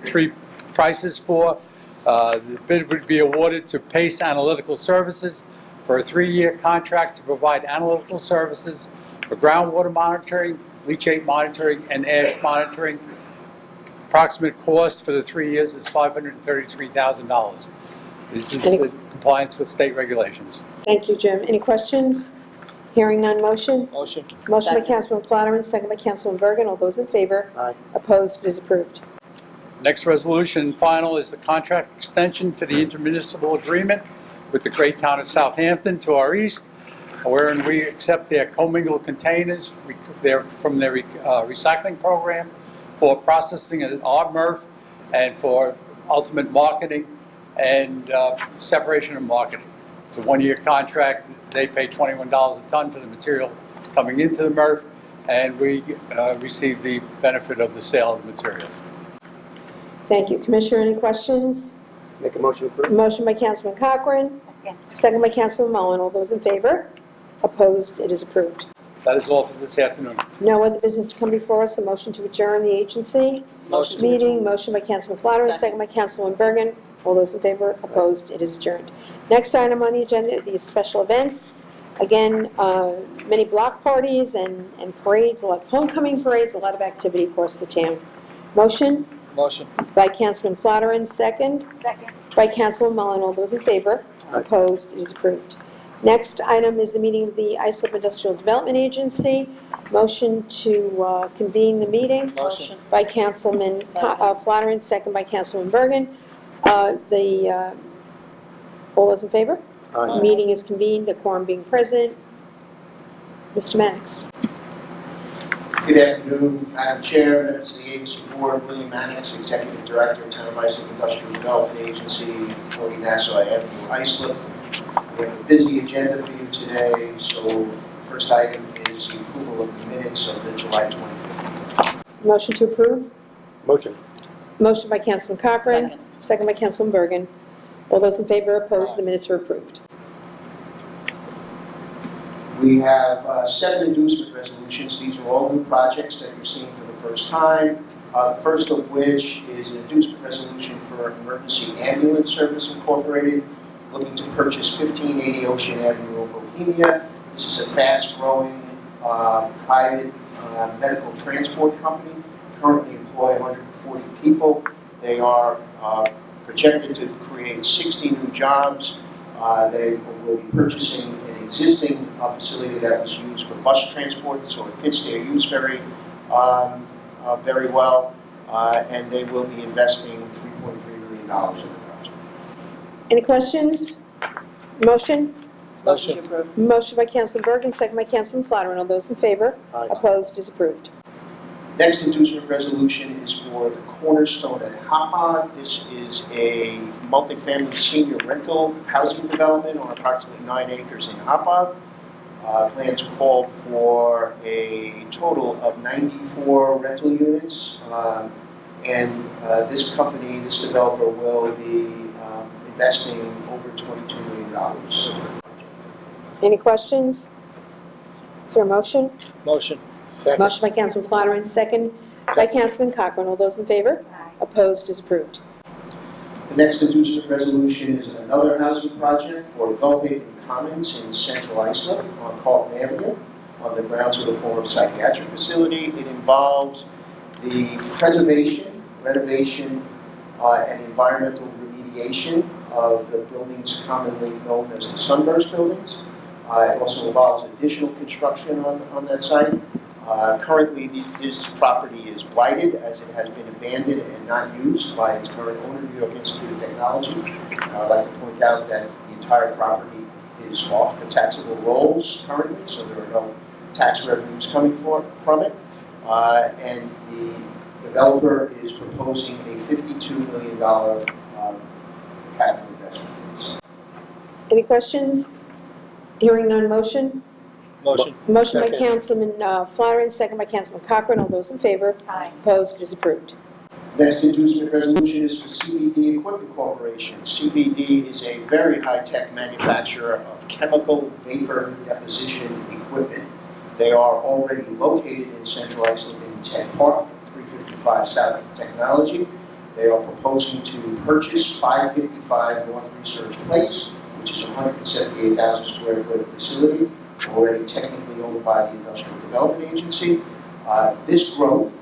S7: 3 prices for. The bid would be awarded to Pace Analytical Services for a 3-year contract to provide analytical services for groundwater monitoring, leachate monitoring, and ash monitoring. Approximate cost for the 3 years is $533,000. This is in compliance with state regulations.
S1: Thank you, Jim. Any questions? Hearing none, motion?
S3: Motion.
S1: Motion by
S8: Second.
S1: Councilman Flannery, second by Councilman Bergen. All those in favor?
S14: Aye.
S1: Opposed? It is approved.
S7: Next resolution and final is the contract extension for the intermunicipal agreement with the great town of Southampton to our east, wherein we accept their commingled containers from their recycling program for processing at our MRF and for ultimate marketing and separation and marketing. It's a 1-year contract. They pay $21 a ton for the material coming into the MRF, and we receive the benefit of the sale of the materials.
S1: Thank you. Commissioner, any questions?
S14: Make a motion to approve.
S1: Motion by Councilman Cochran, second by Councilman Mullen. All those in favor? Opposed? It is approved.
S7: That is all for this afternoon.
S1: No other business to come before us. A motion to adjourn the agency
S3: Motion.
S1: meeting. Motion by Councilman Flannery, second by Councilman Bergen. All those in favor? Opposed? It is adjourned. Next item on the agenda, the special events. Again, many block parties and parades, a lot of homecoming parades, a lot of activity across the town. Motion
S3: Motion.
S1: by Councilman Flannery, second.
S8: Second.
S1: By Councilman Mullen. All those in favor? Opposed? It is approved. Next item is the meeting of the Islip Industrial Development Agency. Motion to convene the meeting.
S3: Motion.
S1: By Councilman Flannery, second by Councilman Bergen. All those in favor?
S14: Aye.
S1: Meeting is convened, the quorum being present. Mr. Mannix.
S21: Good afternoon, Madam Chair, members of the agency board, William Mannix, Executive Director, Town of Islip Industrial Development Agency, 40 Nassau Avenue, Islip. We have a busy agenda for you today, so first item is the approval of the minutes of the July 25th.
S1: Motion to approve?
S14: Motion.
S1: Motion by Councilman Cochran. Second by Councilman Bergen. All those in favor? Opposed? The minutes are approved.
S21: We have 7 inducement resolutions. These are all new projects that you're seeing for the first time. The first of which is an inducement resolution for Emergency Ambulance Service Incorporated, looking to purchase 1580 Ocean Avenue, Bohemia. This is a fast-growing private medical transport company. Currently employ 140 people. They are projected to create 60 new jobs. They will be purchasing an existing facility that was used for bus transport, so it fits their use very well. And they will be investing $3.3 million in the project.
S1: Any questions? Motion?
S3: Motion.
S1: Motion by Councilman Bergen, second by Councilman Flannery. All those in favor?
S14: Aye.
S1: Opposed? It is approved.
S21: Next inducement resolution is for the Cornerstone at Hopog. This is a multifamily senior rental housing development on approximately 9 acres in Hopog. Plans call for a total of 94 rental units. This company, this developer, will be investing over $22 million.
S1: Any questions? Is there a motion?
S3: Motion.
S1: Motion by Councilman Flannery, second by Councilman Cochran. All those in favor? Opposed? Is approved.
S21: The next inducement resolution is another housing project for Bellhaven Commons in Central Islip on Carlton Avenue on the grounds of the former psychiatric facility. It involves the preservation, renovation, and environmental remediation of the buildings commonly known as the Sunburst buildings. It also involves additional construction on that site. Currently, this property is blighted as it has been abandoned and not used by its current owner, New York Institute of Technology. I'd like to point out that the entire property is off the taxable rolls currently, so there are no tax revenues coming from it. And the developer is proposing a $52 million capital investment.
S1: Any questions? Hearing none, motion?
S3: Motion.
S1: Motion by
S3: Second.
S1: Councilman Flannery, second by Councilman Cochran. All those in favor?
S8: Aye.
S1: Opposed? It is approved.
S21: Next inducement resolution is for CBD Equipment Corporation. CBD is a very high-tech manufacturer of chemical vapor deposition equipment. They are already located in Central Islip in Ted Park, 355 South Technology. They are proposing to purchase 555 North Research Place, which is a 178,000 square foot facility, already technically owned by the Industrial Development Agency. This growth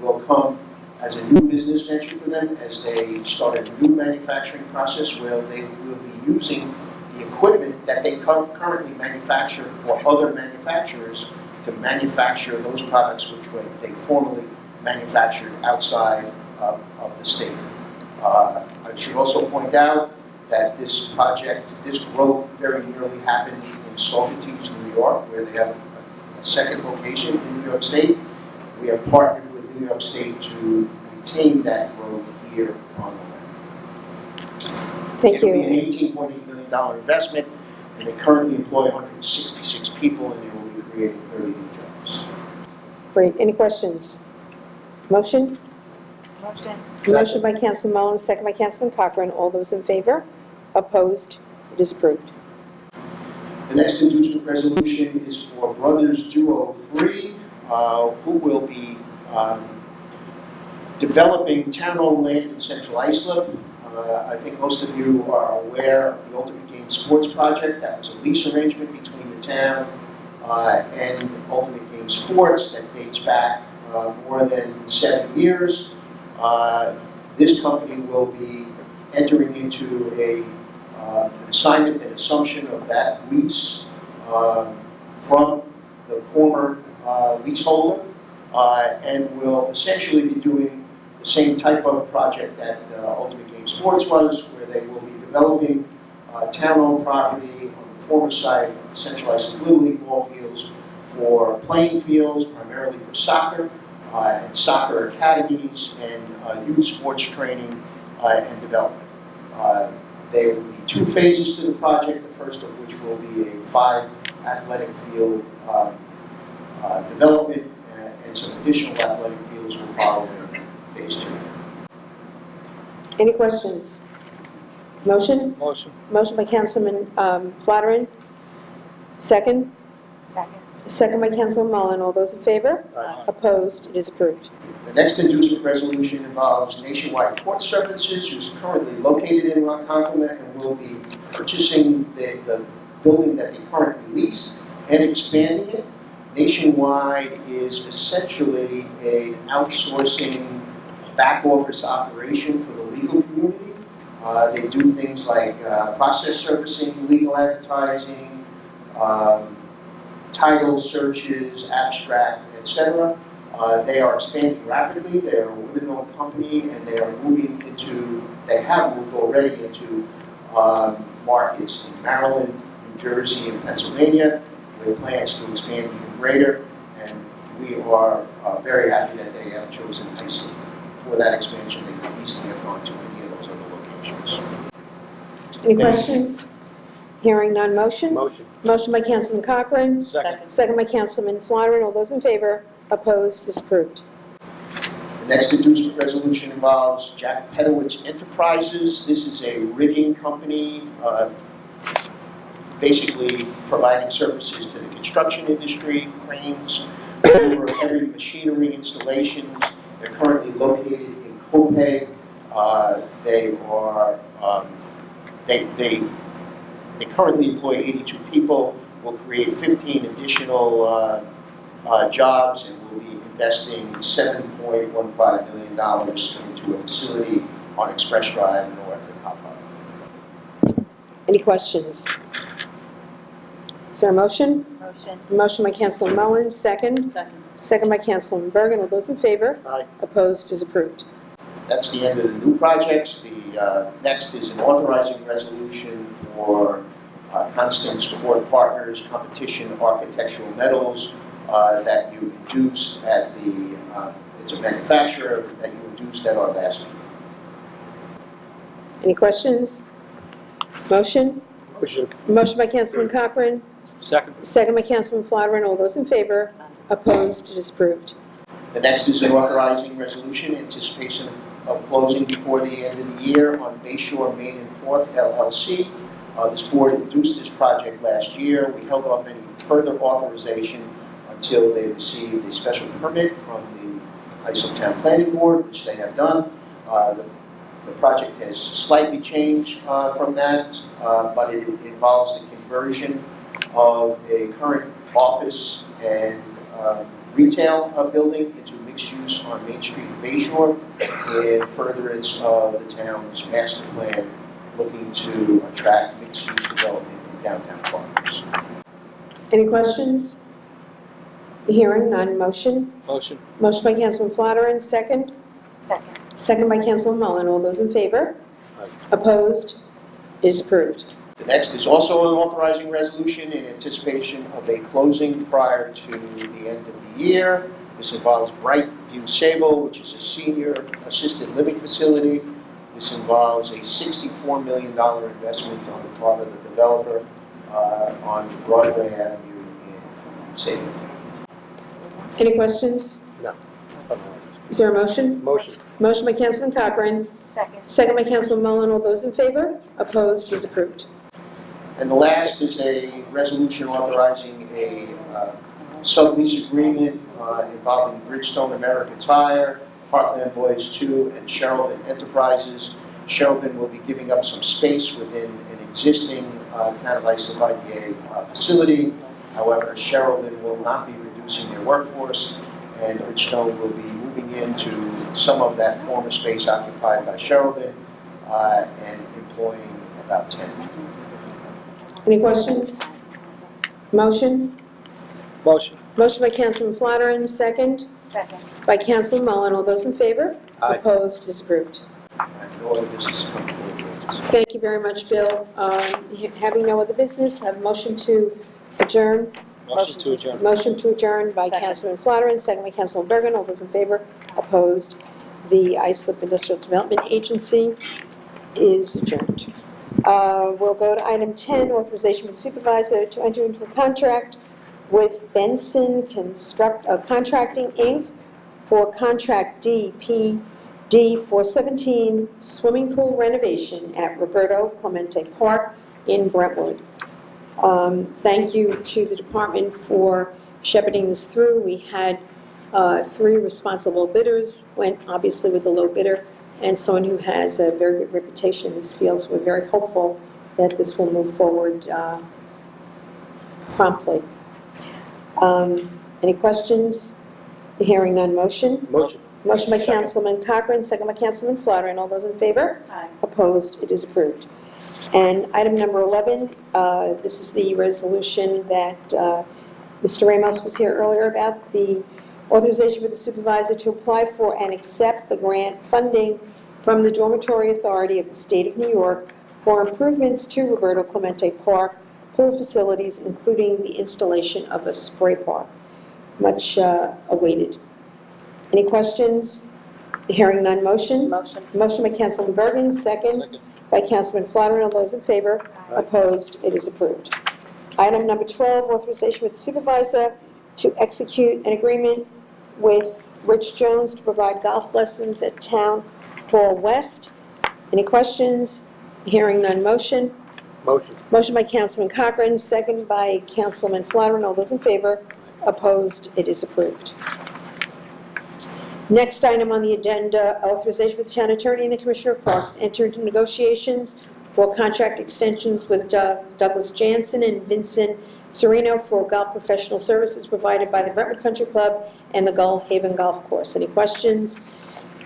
S21: will come as a new business venture for them as they start a new manufacturing process where they will be using the equipment that they currently manufacture for other manufacturers to manufacture those products which they formerly manufactured outside of the state. I should also point out that this project, this growth very nearly happened in Saugerties, New York, where they have a second location in New York State. We have partnered with New York State to retain that growth here on the land.
S1: Thank you.
S21: It'll be an $18.8 million investment, and they currently employ 166 people, and they will be creating 30 new jobs.
S1: Great. Any questions? Motion?
S8: Motion.
S1: Motion by Councilman Mullin, second by Councilman Cochran. All those in favor? Opposed? It is approved.
S21: The next inducement resolution is for Brothers Duo 3, who will be developing town-owned land in Central Islip. I think most of you are aware of the Ultimate Game Sports Project. That was a lease arrangement between the town and Ultimate Game Sports that dates back more than 7 years. This company will be entering into an assignment and assumption of that lease from the former leaseholder and will essentially be doing the same type of project that Ultimate Game Sports was, where they will be developing town-owned property on the former site of the Central Islip Little League ball fields for playing fields, primarily for soccer, and soccer academies, and youth sports training and development. There will be 2 phases to the project, the first of which will be a 5 athletic field development, and some additional athletic fields will follow in phase 2.
S1: Any questions? Motion?
S3: Motion.
S1: Motion by Councilman Flatteren. Second?
S8: Second.
S1: Second by Councilman Mullin. All those in favor?
S3: Aye.
S1: Opposed? It is approved.
S21: The next inducement resolution involves Nationwide Court Services, who's currently located in Ronkonkoma and will be purchasing the building that they currently lease and expanding it. Nationwide is essentially an outsourcing back office operation for the legal community. They do things like process servicing, legal advertising, title searches, abstract, etc. They are expanding rapidly. They are a women-owned company, and they have moved already into markets in Maryland, New Jersey, and Pennsylvania, with plans to expand even greater. And we are very happy that they have chosen Iceland for that expansion. They could easily have gone to any of those other locations.
S1: Any questions? Hearing none. Motion?
S21: Motion.
S1: Motion by Councilman Cochran.
S21: Second.
S1: Second by Councilman Flatteren. All those in favor? Opposed? Is approved.
S21: The next inducement resolution involves Jack Pedowitz Enterprises. This is a rigging company, basically providing services to the construction industry, cranes, over heavy machinery installations. They're currently located in Copiague. They currently employ 82 people. Will create 15 additional jobs, and will be investing $7.15 million into a facility on Express Drive north in Hop Harbor.
S1: Any questions? Is there a motion?
S8: Motion.
S1: Motion by Councilman Mullin. Second?
S8: Second.
S1: Second by Councilman Bergen. All those in favor?
S21: Aye.
S1: Opposed? Is approved.
S21: That's the end of the new projects. The next is an authorizing resolution for Constance Court Partners Competition Architectural Metals that you induced at the, it's a manufacturer that you induced at our last meeting.
S1: Any questions? Motion?
S3: Motion.
S1: Motion by Councilman Cochran.
S3: Second.
S1: Second by Councilman Flatteren. All those in favor? Opposed? It is approved.
S21: The next is an authorizing resolution in anticipation of closing before the end of the year on Bayshore Main and Fourth LLC. This board introduced this project last year. We held off any further authorization until they received a special permit from the Islip Town Planning Board, which they have done. The project has slightly changed from that, but it involves the conversion of a current office and retail building into mixed use on Main Street in Bay Shore in furtherance of the town's master plan looking to attract mixed use development in downtown Parkers.
S1: Any questions? Hearing none, motion?
S3: Motion.
S1: Motion by Councilman Flatteren, second?
S8: Second.
S1: Second by Councilman Mullen. All those in favor? Opposed? It is approved.
S21: The next is also an authorizing resolution in anticipation of a closing prior to the end of the year. This involves Bright View Sable, which is a senior assisted living facility. This involves a $64 million investment on the part of the developer on Broadway Avenue in Sable.
S1: Any questions?
S14: No.
S1: Is there a motion?
S14: Motion.
S1: Motion by Councilman Cochran.
S8: Second.
S1: Second by Councilman Mullen. All those in favor? Opposed? It is approved.
S21: And the last is a resolution authorizing a sublease agreement involving Bridgestone America Tire, Heartland Boys 2, and Sherrilton Enterprises. Sherrilton will be giving up some space within an existing Town of Islip IDA facility. However, Sherrilton will not be reducing their workforce, and Bridgestone will be moving into some of that former space occupied by Sherrilton and employing about 10 people.
S1: Any questions? Motion?
S3: Motion.
S1: Motion by Councilman Flatteren, second
S8: Second.
S1: by Councilman Mullen. All those in favor?
S14: Aye.
S1: Opposed? It is approved.
S21: And no other business coming forward.
S1: Thank you very much, Bill. Having no other business, have a motion to adjourn.
S3: Motion to adjourn.
S1: Motion to adjourn by
S8: Second.
S1: Councilman Flatteren, second by Councilman Bergen. All those in favor? Opposed? The Islip Industrial Development Agency is adjourned. We'll go to item 10, authorization for the supervisor to enter into a contract with Benson Contracting, Inc. for contract DPD 417 swimming pool renovation at Roberto Clemente Park in Brentwood. Thank you to the department for shepherding this through. We had 3 responsible bidders, went obviously with the low bidder, and someone who has a very good reputation in this field, so we're very hopeful that this will move forward promptly. Any questions? Hearing none, motion?
S14: Motion.
S1: Motion by Councilman Cochran, second by Councilman Flatteren. All those in favor?
S8: Aye.
S1: Opposed? It is approved. And item number 11, this is the resolution that Mr. Ramos was here earlier about, the authorization for the supervisor to apply for and accept the grant funding from the Dormitory Authority of the State of New York for improvements to Roberto Clemente Park pool facilities, including the installation of a spray park. Much awaited. Any questions? Hearing none, motion?
S8: Motion.
S1: Motion by Councilman Bergen, second by Councilman Flatteren. All those in favor? Opposed? It is approved. Item number 12, authorization with the supervisor to execute an agreement with Rich Jones to provide golf lessons at Town Hall West. Any questions? Hearing none, motion?
S14: Motion.
S1: Motion by Councilman Cochran, second by Councilman Flatteren. All those in favor? Opposed? It is approved. Next item on the agenda, authorization with the town attorney and the Commissioner of Parks to enter into negotiations for contract extensions with Douglas Jansen and Vincent Sereno for golf professional services provided by the Brentwood Country Club and the Gull Haven Golf Course. Any questions?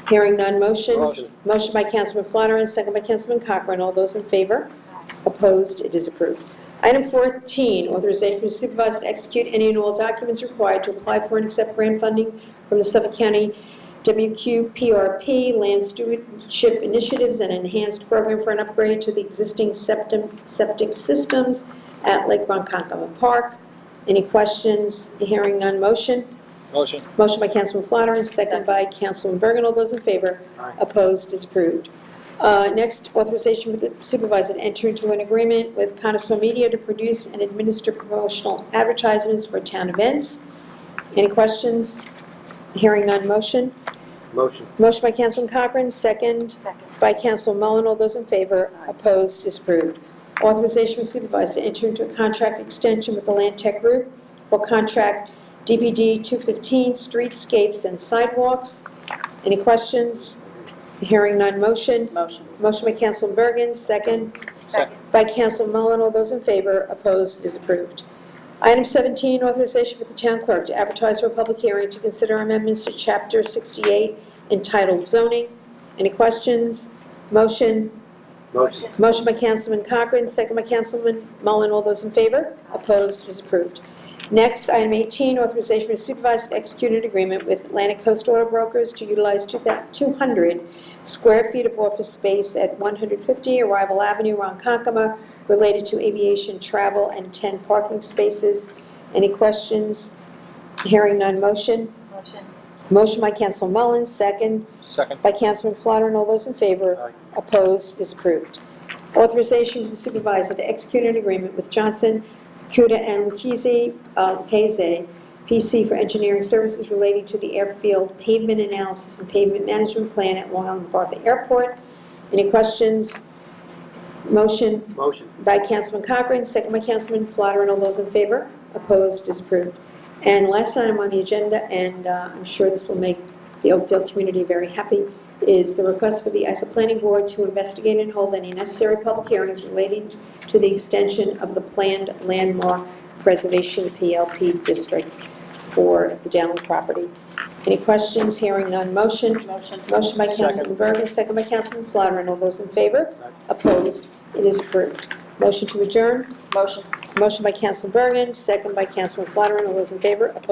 S1: Hearing none, motion?
S14: Motion.
S1: Motion by Councilman Flatteren, second by Councilman Cochran. All those in favor? Opposed? It is approved. Item 14, authorization for the supervisor to execute any and all documents required to apply for and accept grant funding from the Suffolk County WQPRP Land Stewardship Initiatives and Enhanced Program for an upgrade to the existing septic systems at Lake Ronkonkoma Park. Any questions? Hearing none, motion?
S3: Motion.
S1: Motion by Councilman Flatteren, second by Councilman Bergen. All those in favor?
S14: Aye.
S1: Opposed? Is approved. Next, authorization with the supervisor to enter into an agreement with Connoisseur Media to produce and administer promotional advertisements for town events. Any questions? Hearing none, motion?
S14: Motion.
S1: Motion by Councilman Cochran, second by Councilman Mullen. All those in favor? Opposed? Is approved. Authorization for supervisor to enter into a contract extension with the Land Tech Group for contract DPD 215 streetscapes and sidewalks. Any questions? Hearing none, motion?
S12: Motion.
S1: Motion by Councilman Bergen, second
S3: Second.
S1: by Councilman Mullen. All those in favor, opposed, it is approved. Item 17, authorization for the town clerk to advertise for a public hearing to consider amendments to Chapter 68 entitled zoning. Any questions? Motion?
S14: Motion.
S1: Motion by Councilman Cochran, second by Councilman Mullen. All those in favor? Opposed? It is approved. Next, item 18, authorization for the supervisor to execute an agreement with Atlantic Coast Auto Brokers to utilize 200 square feet of office space at 150 Arrival Avenue, Ronkonkoma, related to aviation travel, and 10 parking spaces. Any questions? Hearing none, motion?
S16: Motion.
S1: Motion by Councilman Mullen, second
S3: Second.
S1: by Councilman Flatter. All those in favor? Opposed? Is approved. Authorization for the supervisor to execute an agreement with Johnson, Kuda, and Lucchese, PC for engineering services relating to the airfield pavement analysis and pavement management plan at Long Island MacArthur Airport. Any questions? Motion?
S14: Motion.
S1: By Councilman Cochran, second by Councilman Flatter. All those in favor? Opposed? Is approved. And last item on the agenda, and I'm sure this will make the Oakdale community very happy, is the request for the ISA Planning Board to investigate and hold any necessary public hearings relating to the extension of the planned landmark preservation PLP district for the Downland property. Any questions? Hearing none. Motion?
S12: Motion.
S1: Motion by Councilman Bergen, second by Councilman Flatter. And all those in favor? Opposed? It is approved. Motion to adjourn?
S12: Motion.
S1: Motion by Councilman Bergen, second by Councilman Flatter. And all those in favor? Opposed?